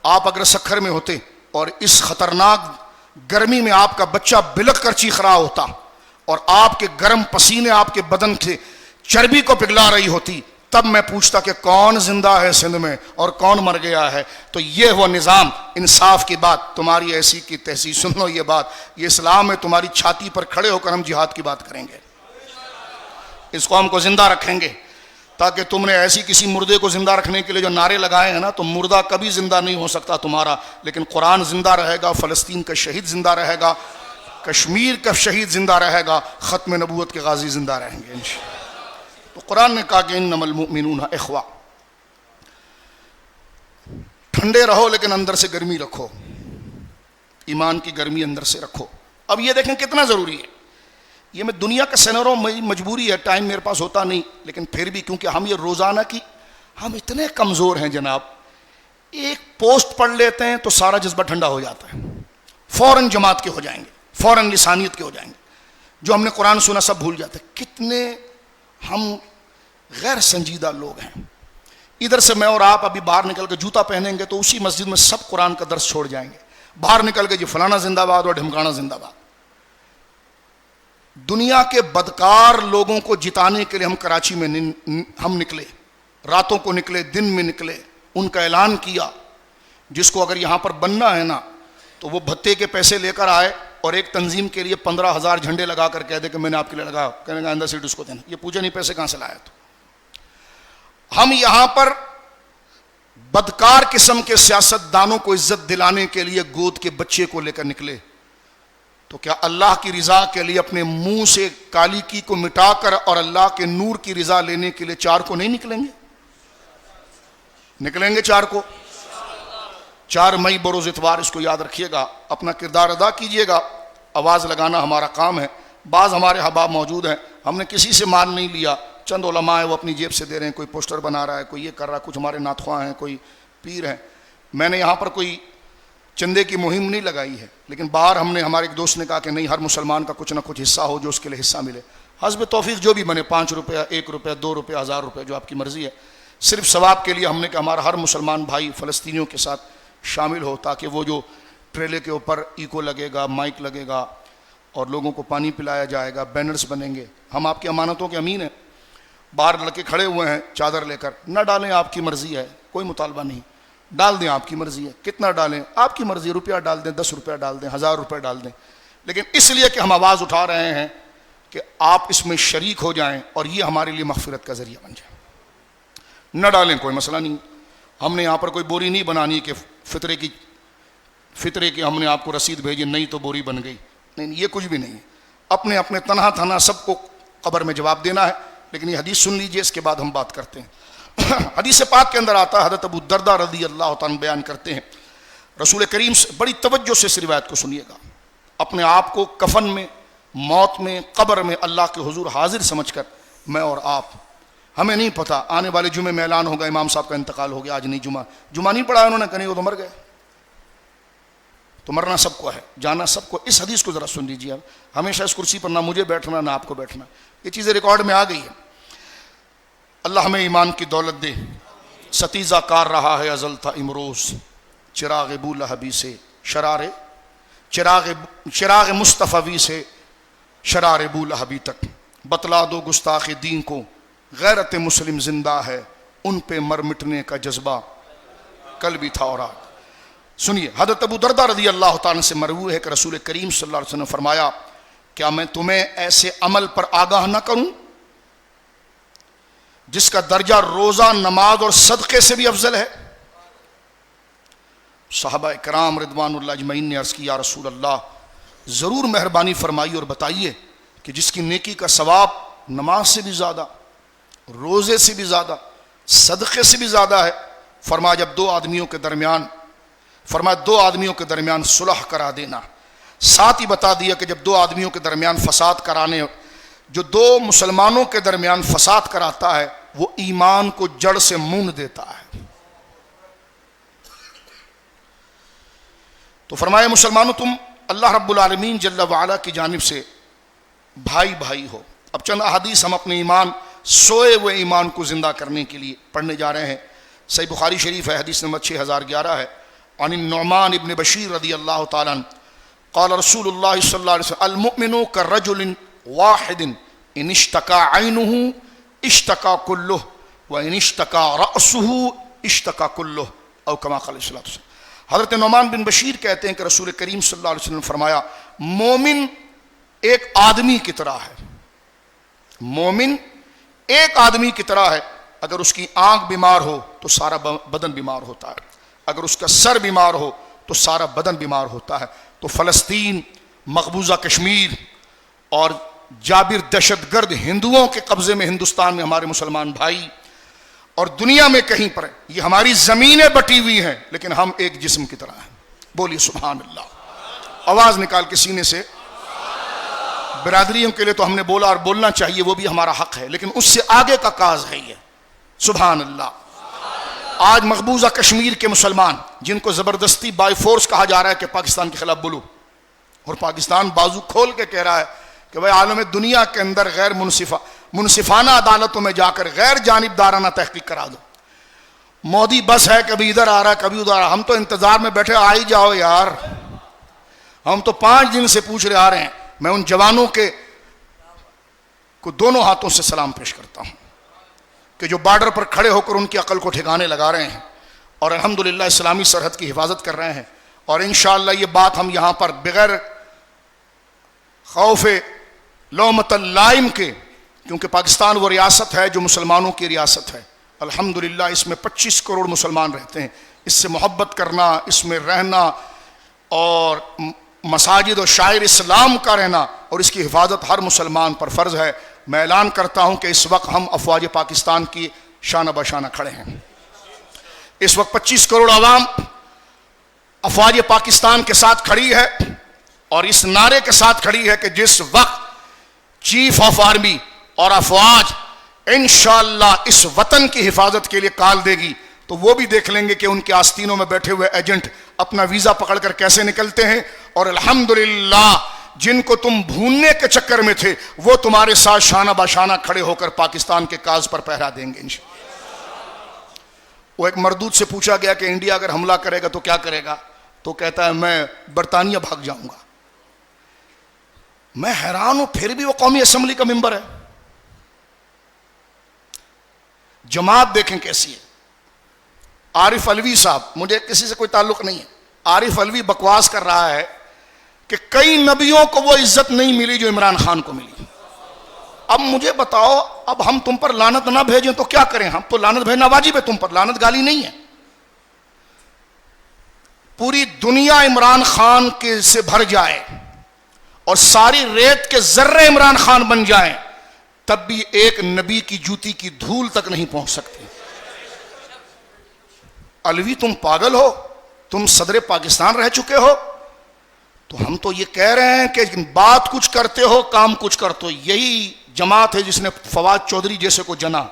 آپ اگر سکھر میں ہوتے اور اس خطرناک گرمی میں آپ کا بچہ بلک کر چیخ رہا ہوتا اور آپ کے گرم پسینے آپ کے بدن سے چربی کو پگھلا رہی ہوتی، تب میں پوچھتا کہ کون زندہ ہے سندھ میں اور کون مر گیا ہے۔ تو یہ وہ نظام، انصاف کی بات، تمہاری ایسی کی تیسی، سن لو یہ بات، یہ اسلام ہے۔ تمہاری چھاتی پر کھڑے ہو کر ہم جہاد کی بات کریں گے، اس قوم کو زندہ رکھیں گے، تاکہ تم نے ایسی کسی مردے کو زندہ رکھنے کے لیے جو نعرے لگائے ہیں نا، تو مردہ کبھی زندہ نہیں ہو سکتا تمہارا، لیکن قرآن زندہ رہے گا، فلسطین کا شہید زندہ رہے گا، کشمیر کا شہید زندہ رہے گا، ختم نبوت کے غازی زندہ رہیں گے انشاءاللہ۔ تو قرآن نے کہا کہ انما المؤمنون اخوہ، ٹھنڈے رہو لیکن اندر سے گرمی رکھو، ایمان کی گرمی اندر سے رکھو۔ اب یہ دیکھیں کتنا ضروری ہے، یہ میں دنیا کا سینروں میں مجبوری ہے، ٹائم میرے پاس ہوتا نہیں، لیکن پھر بھی کیونکہ ہم یہ روزانہ کی، ہم اتنے کمزور ہیں جناب، ایک پوسٹ پڑھ لیتے ہیں تو سارا جذبہ ٹھنڈا ہو جاتا ہے، فوراً جماعت کے ہو جائیں گے، فوراً لسانیت کے ہو جائیں گے. جو ہم نے قرآن سنا سب بھول جاتے. کتنے ہم غیر سنجیدہ لوگ ہیں. ادھر سے میں اور آپ ابھی باہر نکل کے جوتا پہنیں گے تو اسی مسجد میں سب قرآن کا درس چھوڑ جائیں گے. باہر نکل کے جی فلانا زندہ باد اور ڈھمکانا زندہ باد. دنیا کے بدکار لوگوں کو جتانے کے لیے ہم کراچی میں ہم نکلے, راتوں کو نکلے, دن میں نکلے, ان کا اعلان کیا. جس کو اگر یہاں پر بننا ہے نا تو وہ بھتے کے پیسے لے کر آئے اور ایک تنظیم کے لیے 15,000 جھنڈے لگا کر کہہ دے کہ میں نے آپ کے لیے لگایا, کہنے کا اندر سیٹ اس کو دینا. یہ پوچھے نہیں پیسے کہاں سے لایا. تو ہم یہاں پر بدکار قسم کے سیاست دانوں کو عزت دلانے کے لیے گود کے بچے کو لے کر نکلے, تو کیا اللہ کی رضا کے لیے اپنے منہ سے کالیکی کو مٹا کر اور اللہ کے نور کی رضا لینے کے لیے 4 کو نہیں نکلیں گے؟ نکلیں گے 4 کو. 4 مئی بروز اتوار, اس کو یاد رکھیے گا. اپنا کردار ادا کیجئے گا. آواز لگانا ہمارا کام ہے. بعض ہمارے احباب موجود ہیں, ہم نے کسی سے مال نہیں لیا, چند علماء ہیں وہ اپنی جیب سے دے رہے ہیں, کوئی پوسٹر بنا رہا ہے, کوئی یہ کر رہا ہے, کچھ ہمارے ناتخواں ہیں, کوئی پیر ہیں. میں نے یہاں پر کوئی چندے کی مہم نہیں لگائی ہے, لیکن باہر ہم نے, ہمارے ایک دوست نے کہا کہ نہیں, ہر مسلمان کا کچھ نہ کچھ حصہ ہو جو اس کے لیے حصہ ملے. حسب توفیق جو بھی بنے, 5 روپیہ, 1 روپیہ, 2 روپیہ, 1000 روپیہ, جو آپ کی مرضی ہے. صرف ثواب کے لیے ہم نے کہ ہمارا ہر مسلمان بھائی فلسطینیوں کے ساتھ شامل ہو, تاکہ وہ جو ٹریلے کے اوپر ایکو لگے گا, مائک لگے گا اور لوگوں کو پانی پلایا جائے گا, بینرز بنیں گے. ہم آپ کی امانتوں کے امین ہیں. باہر لڑکے کھڑے ہوئے ہیں چادر لے کر, نہ ڈالیں آپ کی مرضی ہے, کوئی مطالبہ نہیں. ڈال دیں آپ کی مرضی ہے, کتنا ڈالیں آپ کی مرضی, روپیہ ڈال دیں, 10 روپیہ ڈال دیں, 1000 روپیہ ڈال دیں. لیکن اس لیے کہ ہم آواز اٹھا رہے ہیں کہ آپ اس میں شریک ہو جائیں اور یہ ہمارے لیے مغفرت کا ذریعہ بن جائے. نہ ڈالیں کوئی مسئلہ نہیں. ہم نے یہاں پر کوئی بوری نہیں بنانی کہ فطرے کی ہم نے آپ کو رسید بھیجی, نہیں تو بوری بن گئی. نہیں, یہ کچھ بھی نہیں. اپنے اپنے تنہا سب کو قبر میں جواب دینا ہے. لیکن یہ حدیث سن لیجئے, اس کے بعد ہم بات کرتے ہیں. حدیث پاک کے اندر آتا ہے, حضرت ابو الدرداء رضی اللہ تعالیٰ بیان کرتے ہیں, رسول کریم سے, بڑی توجہ سے اس روایت کو سنیے گا, اپنے آپ کو کفن میں, موت میں, قبر میں اللہ کے حضور حاضر سمجھ کر, میں اور آپ, ہمیں نہیں پتا آنے والے جمعے میں اعلان ہوگا امام صاحب کا انتقال ہو گیا, آج نہیں جمعہ نہیں پڑھا انہوں نے, کہیں وہ تو مر گئے. تو مرنا سب کو ہے, جانا سب کو. اس حدیث کو ذرا سن لیجیے. ہمیشہ اس کرسی پر نہ مجھے بیٹھنا نہ آپ کو بیٹھنا, یہ چیزیں ریکارڈ میں آ گئی ہیں. اللہ ہمیں ایمان کی دولت دے. ستیزہ کار رہا ہے ازل تھا امروز, چراغ بو لہبی سے چراغ مصطفی سے شرار بو لہبی تک. بتلا دو گستاخ دین کو, غیرت مسلم زندہ ہے, ان پہ مر مٹنے کا جذبہ کل بھی تھا اور آج. سنیے, حضرت ابو الدرداء رضی اللہ تعالیٰ سے مروی ہے کہ رسول کریم صلی اللہ علیہ وسلم نے فرمایا, کیا میں تمہیں ایسے عمل پر آگاہ نہ کروں جس کا درجہ روزہ, نماز اور صدقے سے بھی افضل ہے؟ صحابہ کرام رضوان اللہ اجمعین نے عرض کی, یا رسول اللہ, ضرور مہربانی فرمائیے اور بتائیے کہ جس کی نیکی کا ثواب نماز سے بھی زیادہ, روزے سے بھی زیادہ, صدقے سے بھی زیادہ ہے. فرمایا جب دو آدمیوں کے درمیان صلح کرا دینا. ساتھ ہی بتا دیا کہ جب 2 آدمیوں کے درمیان فساد کرانے, جو 2 مسلمانوں کے درمیان فساد کراتا ہے وہ ایمان کو جڑ سے مون دیتا ہے. تو فرمایا مسلمانوں, تم اللہ رب العالمین جل وعلا کی جانب سے بھائی ہو. اب چند احادیث ہم اپنے ایمان, سوئے ہوئے ایمان کو زندہ کرنے کے لیے پڑھنے جا رہے ہیں. صحیح بخاری شریف ہے, حدیث نمبر 6011 ہے. عن النعمان ابن بشیر رضی اللہ تعالیٰ عنہ قال رسول اللہ صلی اللہ علیہ وسلم, المؤمن كالرجل واحد ان اشتكى عينه اشتكى كله وان اشتكى رأسه اشتكى كله او كما قال صلی اللہ علیہ وسلم. حضرت نعمان بن بشیر کہتے ہیں کہ رسول کریم صلی اللہ علیہ وسلم نے فرمایا, مومن ایک آدمی کی طرح ہے. مومن ایک آدمی کی طرح ہے. اگر اس کی آنکھ بیمار ہو تو سارا بدن بیمار ہوتا ہے, اگر اس کا سر بیمار ہو تو سارا بدن بیمار ہوتا ہے. تو فلسطین, مقبوضہ کشمیر اور جابر دہشت گرد ہندوؤں کے قبضے میں ہندوستان میں ہمارے مسلمان بھائی, اور دنیا میں کہیں پر یہ ہماری زمینیں بٹی ہوئی ہیں, لیکن ہم ایک جسم کی طرح ہیں. بولیے سبحان اللہ, آواز نکال کے سینے سے. برادریوں کے لیے تو ہم نے بولا اور بولنا چاہیے, وہ بھی ہمارا حق ہے, لیکن اس سے آگے کا کاز ہے یہ. سبحان اللہ. آج مقبوضہ کشمیر کے مسلمان جن کو زبردستی بائی فورس کہا جا رہا ہے کہ پاکستان کے خلاف بولو, اور پاکستان بازو کھول کے کہہ رہا ہے کہ بھائی عالم دنیا کے اندر غیر منصفانہ عدالتوں میں جا کر غیر جانبدارانہ تحقیق کرا دو. مودی بس ہے کبھی ادھر آ رہا ہے کبھی ادھر آ رہا. ہم تو انتظار میں بیٹھے, آ ہی جاؤ یار. ہم تو 5 دن سے پوچھ رہے آ رہے ہیں. میں ان جوانوں کے کو دونوں ہاتھوں سے سلام پیش کرتا ہوں کہ جو بارڈر پر کھڑے ہو کر ان کی عقل کو ٹھکانے لگا رہے ہیں اور الحمدللہ اسلامی سرحد کی حفاظت کر رہے ہیں. اور انشاءاللہ یہ بات ہم یہاں پر بغیر خوف لومۃ اللائم کے, کیونکہ پاکستان وہ ریاست ہے جو مسلمانوں کی ریاست ہے, الحمدللہ اس میں 25 کروڑ مسلمان رہتے ہیں. اس سے محبت کرنا, اس میں رہنا اور مساجد و شاعر اسلام کا رہنا اور اس کی حفاظت ہر مسلمان پر فرض ہے. میں اعلان کرتا ہوں کہ اس وقت ہم افواج پاکستان کی شانہ بشانہ کھڑے ہیں. اس وقت 25 کروڑ عوام افواج پاکستان کے ساتھ کھڑی ہے اور اس نعرے کے ساتھ کھڑی ہے کہ جس وقت چیف آف آرمی اور افواج انشاءاللہ اس وطن کی حفاظت کے لیے کال دے گی تو وہ بھی دیکھ لیں گے کہ ان کے آستینوں میں بیٹھے ہوئے ایجنٹ اپنا ویزا پکڑ کر کیسے نکلتے ہیں. اور الحمدللہ جن کو تم بھوننے کے چکر میں تھے وہ تمہارے ساتھ شانہ باشانہ کھڑے ہو کر پاکستان کے کاز پر پہرا دیں گے انشاءاللہ. وہ ایک مردود سے پوچھا گیا کہ انڈیا اگر حملہ کرے گا تو کیا کرے گا, تو کہتا ہے میں برطانیہ بھاگ جاؤں گا. میں حیران ہوں, پھر بھی وہ قومی اسمبلی کا ممبر ہے. جماعت دیکھیں کیسی ہے. عارف علوی صاحب, مجھے کسی سے کوئی تعلق نہیں ہے, عارف علوی بکواس کر رہا ہے کہ کئی نبیوں کو وہ عزت نہیں ملی جو عمران خان کو ملی. اب مجھے بتاؤ, اب ہم تم پر لعنت نہ بھیجیں تو کیا کریں؟ ہم تو لعنت بھیجنا واجب ہے, تم پر لعنت گالی نہیں ہے. پوری دنیا عمران خان کے سے بھر جائے اور ساری ریت کے ذرے عمران خان بن جائیں تب بھی ایک نبی کی جوتی کی دھول تک نہیں پہنچ سکتی. علوی تم پاگل ہو, تم صدر پاکستان رہ چکے ہو, تو ہم تو یہ کہہ رہے ہیں کہ بات کچھ کرتے ہو کام کچھ کرتے ہو. یہی جماعت ہے جس نے فواد چودھری جیسے کو جنا,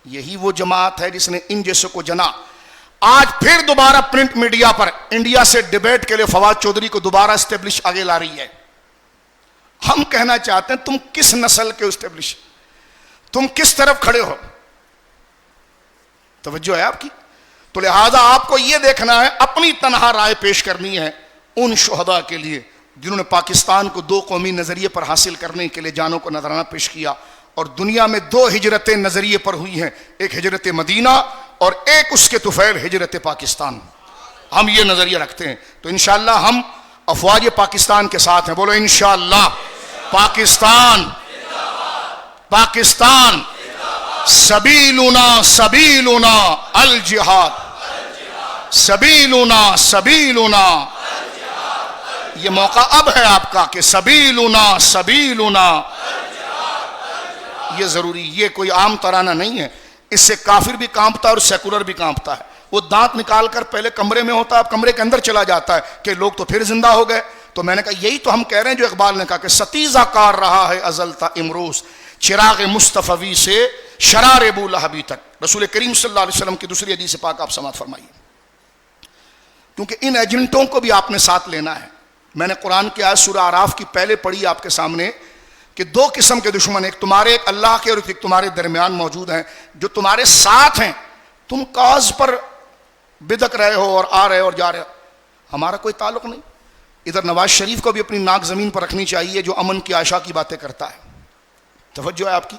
یہی وہ جماعت ہے جس نے ان جیسے کو جنا. آج پھر دوبارہ پرنٹ میڈیا پر انڈیا سے ڈیبیٹ کے لیے فواد چودھری کو دوبارہ اسٹیبلش آگے لا رہی ہے. ہم کہنا چاہتے ہیں تم کس نسل کے اسٹیبلش, تم کس طرف کھڑے ہو, توجہ ہے آپ کی. تو لہذا آپ کو یہ دیکھنا ہے, اپنی تنہا رائے پیش کرنی ہے ان شہداء کے لیے جنہوں نے پاکستان کو 2 قومی نظریے پر حاصل کرنے کے لیے جانوں کو نذرانہ پیش کیا. اور دنیا میں 2 ہجرتیں نظریے پر ہوئی ہیں, ایک ہجرت مدینہ اور ایک اس کے طفیل ہجرت پاکستان. ہم یہ نظریہ رکھتے ہیں. تو انشاءاللہ ہم افواج پاکستان کے ساتھ ہیں. بولو انشاءاللہ. پاکستان پاکستان سبیلنا سبیلنا الجہاد, سبیلنا سبیلنا. یہ موقع اب ہے آپ کا کہ سبیلنا سبیلنا, یہ ضروری, یہ کوئی عام ترانہ نہیں ہے. اس سے کافر بھی کانپتا ہے اور سیکولر بھی کانپتا ہے. وہ دانت نکال کر پہلے کمرے میں ہوتا ہے, اب کمرے کے اندر چلا جاتا ہے کہ لوگ تو پھر زندہ ہو گئے. تو میں نے کہا یہی تو ہم کہہ رہے ہیں جو اقبال نے کہا کہ ستیزہ کار رہا ہے ازل تا امروز, چراغ مصطفی سے شرار ابو لہبی تک. رسول کریم صلی اللہ علیہ وسلم کی دوسری حدیث پاک آپ سماعت فرمائیے, کیونکہ ان ایجنٹوں کو بھی آپ نے ساتھ لینا ہے. میں نے قرآن کی آیت سورہ اعراف کی پہلے پڑھی آپ کے سامنے کہ 2 قسم کے دشمن, ایک تمہارے ایک اللہ کے اور ایک تمہارے درمیان موجود ہیں جو تمہارے ساتھ ہیں. تم کاز پر بدک رہے ہو اور آ رہے ہو اور جا رہے ہو, ہمارا کوئی تعلق نہیں. ادھر نواز شریف کو بھی اپنی ناک زمین پر رکھنی چاہیے جو امن کی عائشہ کی باتیں کرتا ہے. توجہ ہے آپ کی.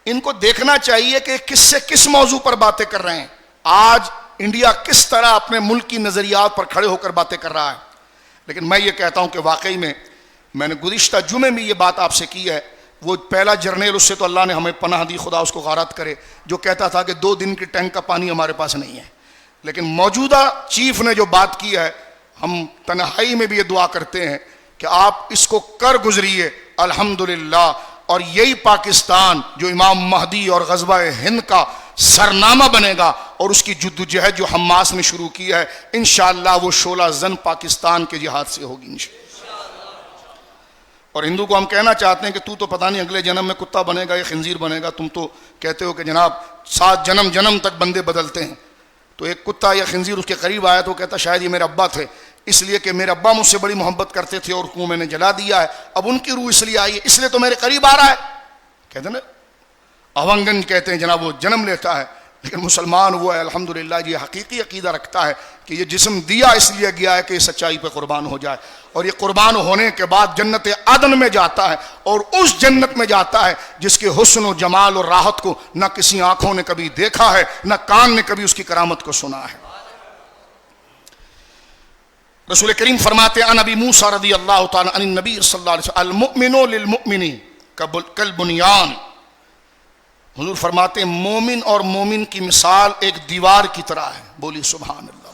ان کو دیکھنا چاہیے کہ کس سے کس موضوع پر باتیں کر رہے ہیں. آج انڈیا کس طرح اپنے ملک کی نظریات پر کھڑے ہو کر باتیں کر رہا ہے. لیکن میں یہ کہتا ہوں کہ واقعی میں نے گزشتہ جمعے میں یہ بات آپ سے کی ہے. وہ پہلا جرنیل, اس سے تو اللہ نے ہمیں پناہ دی, خدا اس کو غارت کرے, جو کہتا تھا کہ 2 دن کے ٹینک کا پانی ہمارے پاس نہیں ہے. لیکن موجودہ چیف نے جو بات کی ہے, ہم تنہائی میں بھی یہ دعا کرتے ہیں کہ آپ اس کو کر گزریے الحمدللہ. اور یہی پاکستان جو امام مہدی اور غزوہ ہند کا سرنامہ بنے گا اور اس کی جدوجہد جو حماس نے شروع کی ہے, انشاءاللہ وہ شعلہ زن پاکستان کے جہاد سے ہوگی انشاءاللہ. اور ہندو کو ہم کہنا چاہتے ہیں کہ تو پتہ نہیں اگلے جنم میں کتا بنے گا یا خنزیر بنے گا. تم تو کہتے ہو کہ جناب 7 جنم تک بندے بدلتے ہیں. تو ایک کتا یا خنزیر اس کے قریب آیا تو کہتا شاید یہ میرے ابا تھے. اس لیے کہ میرے ابا مجھ سے بڑی محبت کرتے تھے اور کنویں میں نے جلا دیا ہے، اب ان کی روح اس لیے آئی ہے، اس لیے تو میرے قریب آ رہا ہے. کہتے ہیں نا اونگن کہتے ہیں جناب، وہ جنم لیتا ہے، لیکن مسلمان وہ ہے الحمدللہ یہ حقیقی عقیدہ رکھتا ہے کہ یہ جسم دیا اس لیے گیا ہے کہ یہ سچائی پہ قربان ہو جائے، اور یہ قربان ہونے کے بعد جنت عدن میں جاتا ہے، اور اس جنت میں جاتا ہے جس کے حسن و جمال اور راحت کو نہ کسی آنکھوں نے کبھی دیکھا ہے، نہ کان نے کبھی اس کی کرامت کو سنا ہے. رسول کریم فرماتے ہیں عن ابی موسیٰ رضی اللہ تعالی عن النبی صلی اللہ علیہ وسلم المؤمن للمؤمن کالبنیان. حضور فرماتے ہیں مومن اور مومن کی مثال ایک دیوار کی طرح ہے. بولی سبحان اللہ.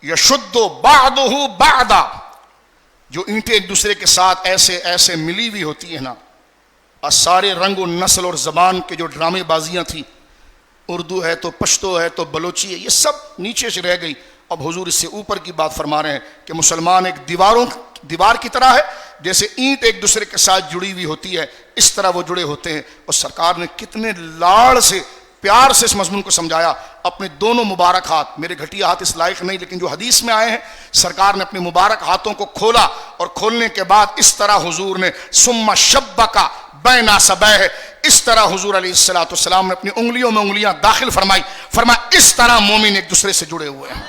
یشد بعضہ بعضا، جو اینٹیں ایک دوسرے کے ساتھ ایسے ایسے ملی ہوئی ہوتی ہیں نا، اور سارے رنگ و نسل اور زبان کے جو ڈرامے بازیاں تھیں، اردو ہے تو پشتو ہے تو بلوچی ہے، یہ سب نیچے سے رہ گئی. اب حضور اس سے اوپر کی بات فرما رہے ہیں کہ مسلمان ایک دیوار کی طرح ہے، جیسے اینٹ ایک دوسرے کے ساتھ جڑی ہوئی ہوتی ہے اس طرح وہ جڑے ہوتے ہیں. اور سرکار نے کتنے لاڑ سے پیار سے اس مضمون کو سمجھایا. اپنے دونوں مبارک ہاتھ، میرے گھٹیا ہاتھ اس لائق نہیں لیکن جو حدیث میں آئے ہیں، سرکار نے اپنے مبارک ہاتھوں کو کھولا اور کھولنے کے بعد اس طرح حضور نے ثم شبکا بین اصابعہ، اس طرح حضور علیہ السلام نے اپنی انگلیوں میں انگلیاں داخل فرمائی، فرمایا اس طرح مومن ایک دوسرے سے جڑے ہوئے ہیں.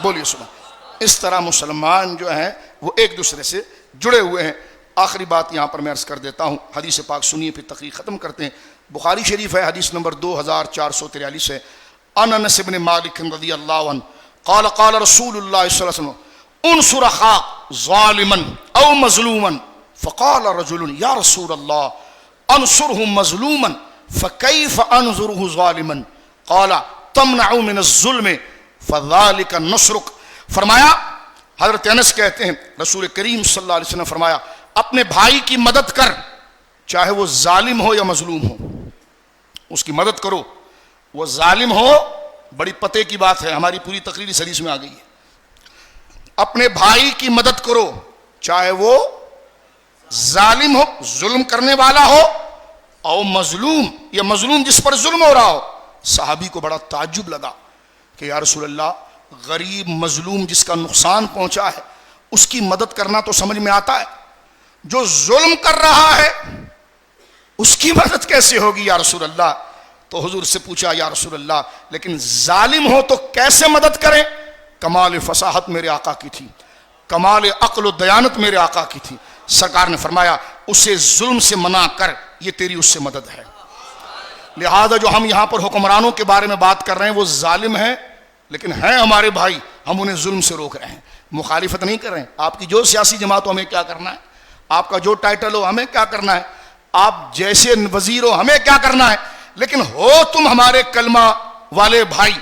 بولیے سبحان. اس طرح مسلمان جو ہیں وہ ایک دوسرے سے جڑے ہوئے ہیں. آخری بات یہاں پر میں عرض کر دیتا ہوں، حدیث پاک سنیے پھر تقریر ختم کرتے ہیں. بخاری شریف ہے، حدیث نمبر 2443 ہے. عن انس بن مالک رضی اللہ عنہ قال قال رسول اللہ صلی اللہ علیہ وسلم انصر اخاک ظالما او مظلوما فقال رجل یا رسول اللہ انصره مظلوما فكيف انظره ظالما قال تمنع من الظلم فذلك نصرك. فرمایا، حضرت انس کہتے ہیں رسول کریم صلی اللہ علیہ وسلم فرمایا اپنے بھائی کی مدد کر، چاہے وہ ظالم ہو یا مظلوم ہو، اس کی مدد کرو. وہ ظالم ہو، بڑی پتے کی بات ہے، ہماری پوری تقریر اس حدیث میں آ گئی ہے. اپنے بھائی کی مدد کرو چاہے وہ ظالم ہو، ظلم کرنے والا ہو، اور مظلوم یا مظلوم جس پر ظلم ہو رہا ہو. صحابی کو بڑا تعجب لگا کہ یا رسول اللہ، غریب مظلوم جس کا نقصان پہنچا ہے اس کی مدد کرنا تو سمجھ میں آتا ہے، جو ظلم کر رہا ہے اس کی مدد کیسے ہوگی یا رسول اللہ؟ تو حضور سے پوچھا یا رسول اللہ لیکن ظالم ہو تو کیسے مدد کریں؟ کمال فصاحت میرے آقا کی تھی، کمال عقل و دیانت میرے آقا کی تھی. سرکار نے فرمایا اسے ظلم سے منع کر، یہ تیری اس سے مدد ہے. لہذا جو ہم یہاں پر حکمرانوں کے بارے میں بات کر رہے ہیں وہ ظالم ہیں لیکن ہیں ہمارے بھائی، ہم انہیں ظلم سے روک رہے ہیں، مخالفت نہیں کر رہے ہیں. آپ کی جو سیاسی جماعت ہو ہمیں کیا کرنا ہے، آپ کا جو ٹائٹل ہو ہمیں کیا کرنا ہے، آپ جیسے وزیر ہو ہمیں کیا کرنا ہے، لیکن ہو تم ہمارے کلمہ والے بھائی،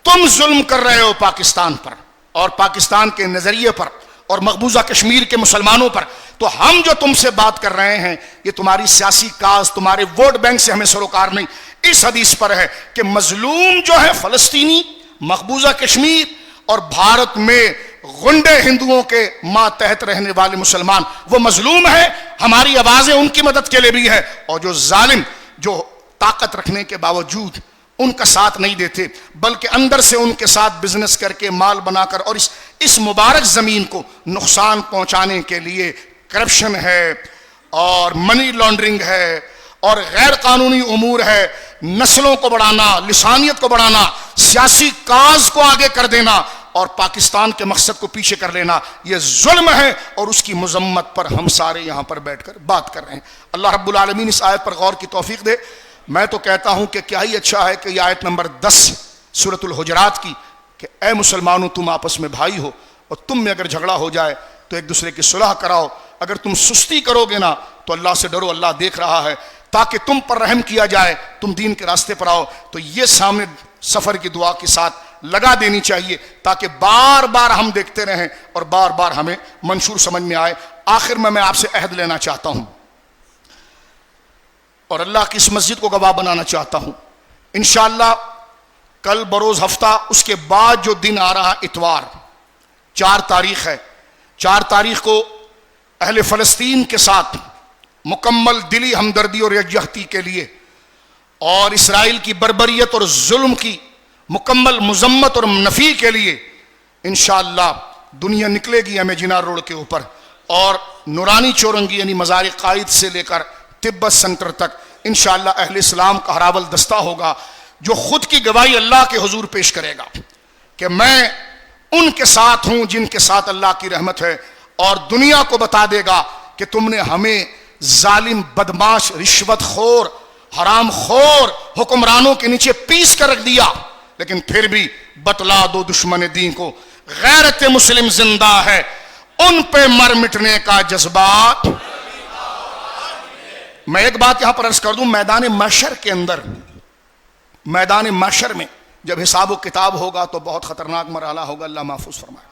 تم ظلم کر رہے ہو پاکستان پر اور پاکستان کے نظریے پر اور مقبوضہ کشمیر کے مسلمانوں پر، تو ہم جو تم سے بات کر رہے ہیں یہ تمہاری سیاسی کاز، تمہارے ووٹ بینک سے ہمیں سروکار نہیں. اس حدیث پر ہے کہ مظلوم جو ہے فلسطینی، مقبوضہ کشمیر اور بھارت میں غنڈے ہندوؤں کے ماتحت رہنے والے مسلمان، وہ مظلوم ہیں. ہماری آوازیں ان کی مدد کے لیے بھی ہے، اور جو ظالم جو طاقت رکھنے کے باوجود ان کا ساتھ نہیں دیتے بلکہ اندر سے ان کے ساتھ بزنس کر کے مال بنا کر اور اس مبارک زمین کو نقصان پہنچانے کے لیے کرپشن ہے اور منی لانڈرنگ ہے اور غیر قانونی امور ہے، نسلوں کو بڑھانا، لسانیت کو بڑھانا، سیاسی کاز کو آگے کر دینا اور پاکستان کے مقصد کو پیچھے کر لینا، یہ ظلم ہے اور اس کی مذمت پر ہم سارے یہاں پر بیٹھ کر بات کر رہے ہیں. اللہ رب العالمین اس آیت پر غور کی توفیق دے. میں تو کہتا ہوں کہ کیا ہی اچھا ہے کہ یہ آیت نمبر 10 سورۃ الحجرات کی کہ اے مسلمانوں تم آپس میں بھائی ہو اور تم میں اگر جھگڑا ہو جائے تو ایک دوسرے کی صلح کراؤ. اگر تم سستی کرو گے نا تو اللہ سے ڈرو، اللہ دیکھ رہا ہے، تاکہ تم پر رحم کیا جائے، تم دین کے راستے پر آؤ. تو یہ سامنے سفر کی دعا کے ساتھ لگا دینی چاہیے تاکہ بار بار ہم دیکھتے رہیں اور بار بار ہمیں منشور سمجھ میں آئے. آخر میں آپ سے عہد لینا چاہتا ہوں اور اللہ کی اس مسجد کو گواہ بنانا چاہتا ہوں. انشاءاللہ کل بروز ہفتہ، اس کے بعد جو دن آ رہا اتوار 4 تاریخ ہے، 4 تاریخ کو اہل فلسطین کے ساتھ مکمل دلی ہمدردی اور یکجہتی کے لیے اور اسرائیل کی بربریت اور ظلم کی مکمل مذمت اور نفی کے لیے انشاءاللہ دنیا نکلے گی ہمیں جنار روڈ کے اوپر، اور نورانی چورنگی یعنی مزار قائد سے لے کر تبت سینٹر تک انشاءاللہ اہل اسلام کا ہراول دستہ ہوگا جو خود کی گواہی اللہ کے حضور پیش کرے گا کہ میں ان کے ساتھ ہوں جن کے ساتھ اللہ کی رحمت ہے، اور دنیا کو بتا دے گا کہ تم نے ہمیں ظالم، بدماش، رشوت خور، حرام خور حکمرانوں کے نیچے پیس کر رکھ دیا، لیکن پھر بھی بتلا دو دشمن دین کو غیرت مسلم زندہ ہے، ان پہ مر مٹنے کا جذبات۔ میں ایک بات یہاں پر عرض کر دوں، میدان محشر کے اندر، میدان محشر میں جب حساب و کتاب ہوگا تو بہت خطرناک مرحلہ ہوگا، اللہ محفوظ فرمائے۔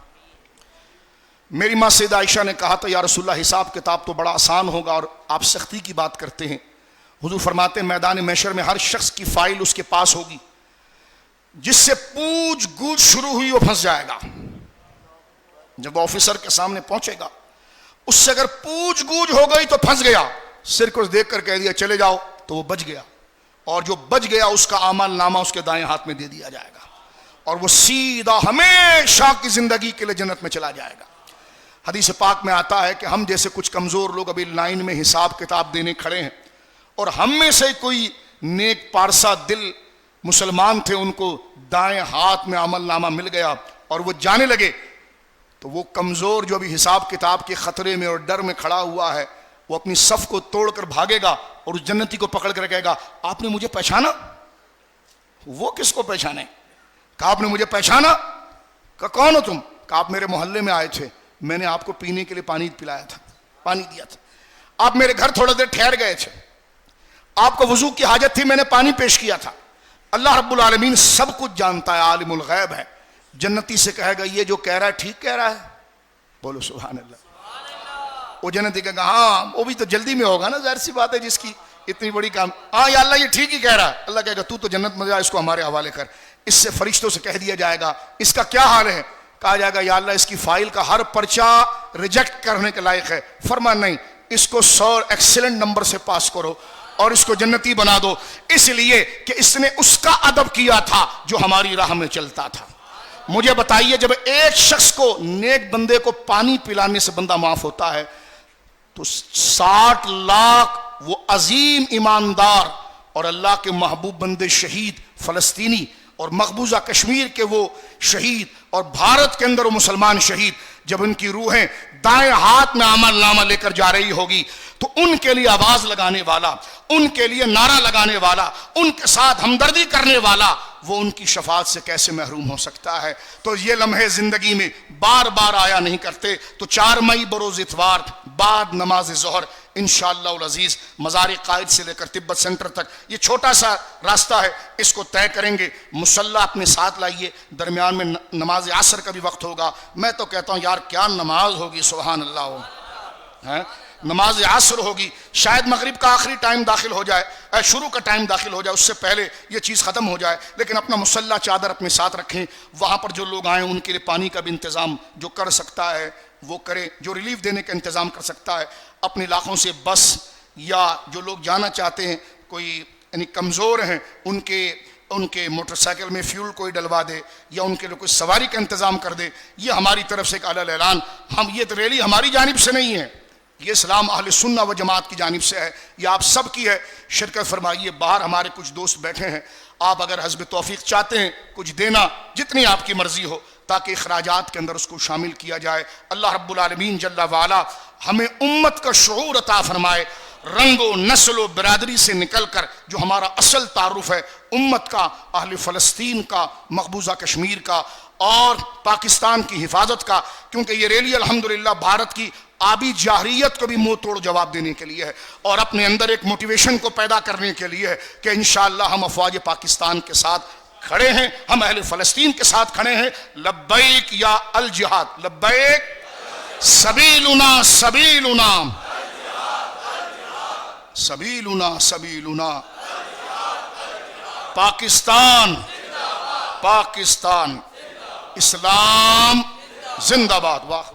میری ماں سیدہ عائشہ نے کہا تھا یا رسول اللہ حساب کتاب تو بڑا آسان ہوگا اور آپ سختی کی بات کرتے ہیں۔ حضور فرماتے ہیں میدان محشر میں ہر شخص کی فائل اس کے پاس ہوگی، جس سے پوچھ گچھ شروع ہوئی وہ پھنس جائے گا۔ جب وہ آفیسر کے سامنے پہنچے گا، اس سے اگر پوچھ گچھ ہو گئی تو پھنس گیا، سر کو دیکھ کر کہہ دیا چلے جاؤ تو وہ بچ گیا، اور جو بچ گیا اس کا اعمال نامہ اس کے دائیں ہاتھ میں دے دیا جائے گا، اور وہ سیدھا ہمیشہ کی زندگی کے لیے جنت میں چلا جائے گا۔ حدیث پاک میں آتا ہے کہ ہم جیسے کچھ کمزور لوگ ابھی لائن میں حساب کتاب دینے کھڑے ہیں، اور ہم میں سے کوئی نیک پارسا دل مسلمان تھے، ان کو دائیں ہاتھ میں عمل نامہ مل گیا اور وہ جانے لگے، تو وہ کمزور جو ابھی حساب کتاب کے خطرے میں اور ڈر میں کھڑا ہوا ہے، وہ اپنی صف کو توڑ کر بھاگے گا اور اس جنتی کو پکڑ کر کہے گا آپ نے مجھے پہچانا؟ وہ کس کو پہچانے؟ کہا آپ نے مجھے پہچانا؟ کہا کون ہو تم؟ کہا آپ میرے محلے میں آئے تھے، میں نے آپ کو پینے کے لیے پانی پلایا تھا، پانی دیا تھا، آپ میرے گھر تھوڑا دیر ٹھہر گئے تھے، آپ کو وضو کی حاجت تھی، میں نے پانی پیش کیا تھا۔ اللہ رب العالمین سب کچھ جانتا ہے، عالم الغیب ہے۔ جنتی سے کہے گا یہ جو کہہ رہا ہے ٹھیک کہہ رہا ہے؟ بولو سبحان اللہ۔ وہ جنتی کہے گا ہاں وہ بھی تو جلدی میں ہوگا نا، ظاہر سی بات ہے جس کی اتنی بڑی کام، ہاں یا اللہ یہ ٹھیک ہی کہہ رہا ہے۔ اللہ کہے گا تو جنت میں جا، اس کو ہمارے حوالے کر۔ اس سے فرشتوں سے کہہ دیا جائے گا اس کا کیا حال ہے؟ کہا جائے گا یا اللہ اس کی فائل کا ہر پرچہ ریجیکٹ کرنے کے لائق ہے۔ فرما نہیں، اس کو 100 ایکسیلنٹ نمبر سے پاس کرو اور اس کو جنتی بنا دو، اس لیے کہ اس نے اس کا ادب کیا تھا جو ہماری راہ میں چلتا تھا۔ مجھے بتائیے جب ایک شخص کو، نیک بندے کو پانی پلانے سے بندہ معاف ہوتا ہے، تو 60 لاکھ وہ عظیم ایماندار اور اللہ کے محبوب بندے شہید فلسطینی اور مقبوضہ کشمیر کے وہ شہید اور بھارت کے اندر وہ مسلمان شہید، جب ان کی روحیں دائیں ہاتھ میں عمل نامہ لے کر جا رہی ہوگی تو ان کے لیے آواز لگانے والا، ان کے لیے نعرہ لگانے والا، ان کے ساتھ ہمدردی کرنے والا، وہ ان کی شفاعت سے کیسے محروم ہو سکتا ہے؟ تو یہ لمحے زندگی میں بار بار آیا نہیں کرتے۔ تو 4 مئی بروز اتوار بعد نماز ظہر انشاءاللہ العزیز مزار قائد سے لے کر تبت سینٹر تک یہ چھوٹا سا راستہ ہے، اس کو طے کریں گے۔ مصلی اپنے ساتھ لائیے، درمیان میں نماز عصر کا بھی وقت ہوگا۔ میں تو کہتا ہوں یار کیا نماز ہوگی، سبحان اللہ، نماز عصر ہوگی، شاید مغرب کا آخری ٹائم داخل ہو جائے، شروع کا ٹائم داخل ہو جائے، اس سے پہلے یہ چیز ختم ہو جائے، لیکن اپنا مصلی چادر اپنے ساتھ رکھیں۔ وہاں پر جو لوگ آئیں ان کے لیے پانی کا بھی انتظام جو کر سکتا ہے وہ کرے، جو ریلیف دینے کا انتظام کر سکتا ہے اپنے علاقوں سے بس، یا جو لوگ جانا چاہتے ہیں کوئی یعنی کمزور ہیں ان کے موٹر سائیکل میں فیول کوئی ڈلوا دے یا ان کے لیے کوئی سواری کا انتظام کر دے۔ یہ ہماری طرف سے ایک اعلیٰ اعلان، ہم یہ ریلی ہماری جانب سے نہیں ہے، یہ اسلام اہل سنہ و جماعت کی جانب سے ہے، یہ آپ سب کی ہے۔ شرکت فرمائیے۔ باہر ہمارے کچھ دوست بیٹھے ہیں، آپ اگر حسب توفیق چاہتے ہیں کچھ دینا، جتنی آپ کی مرضی ہو، تاکہ اخراجات کے اندر اس کو شامل کیا جائے۔ اللہ رب العالمین جل وعلا ہمیں امت کا شعور عطا فرمائے، رنگ و نسل و برادری سے نکل کر جو ہمارا اصل تعارف ہے امت کا، اہل فلسطین کا، مقبوضہ کشمیر کا اور پاکستان کی حفاظت کا، کیونکہ یہ ریلی الحمدللہ بھارت کی آبی جاہریت کو بھی منہ توڑ جواب دینے کے لیے ہے، اور اپنے اندر ایک موٹیویشن کو پیدا کرنے کے لیے ہے کہ انشاءاللہ ہم افواج پاکستان کے ساتھ کھڑے ہیں، ہم اہل فلسطین کے ساتھ کھڑے ہیں۔ لبیک یا الجہاد، لبیک سبیلنا سبیلنا سبیلنا سبیلنا، پاکستان پاکستان، اسلام زندہ باد۔ واہ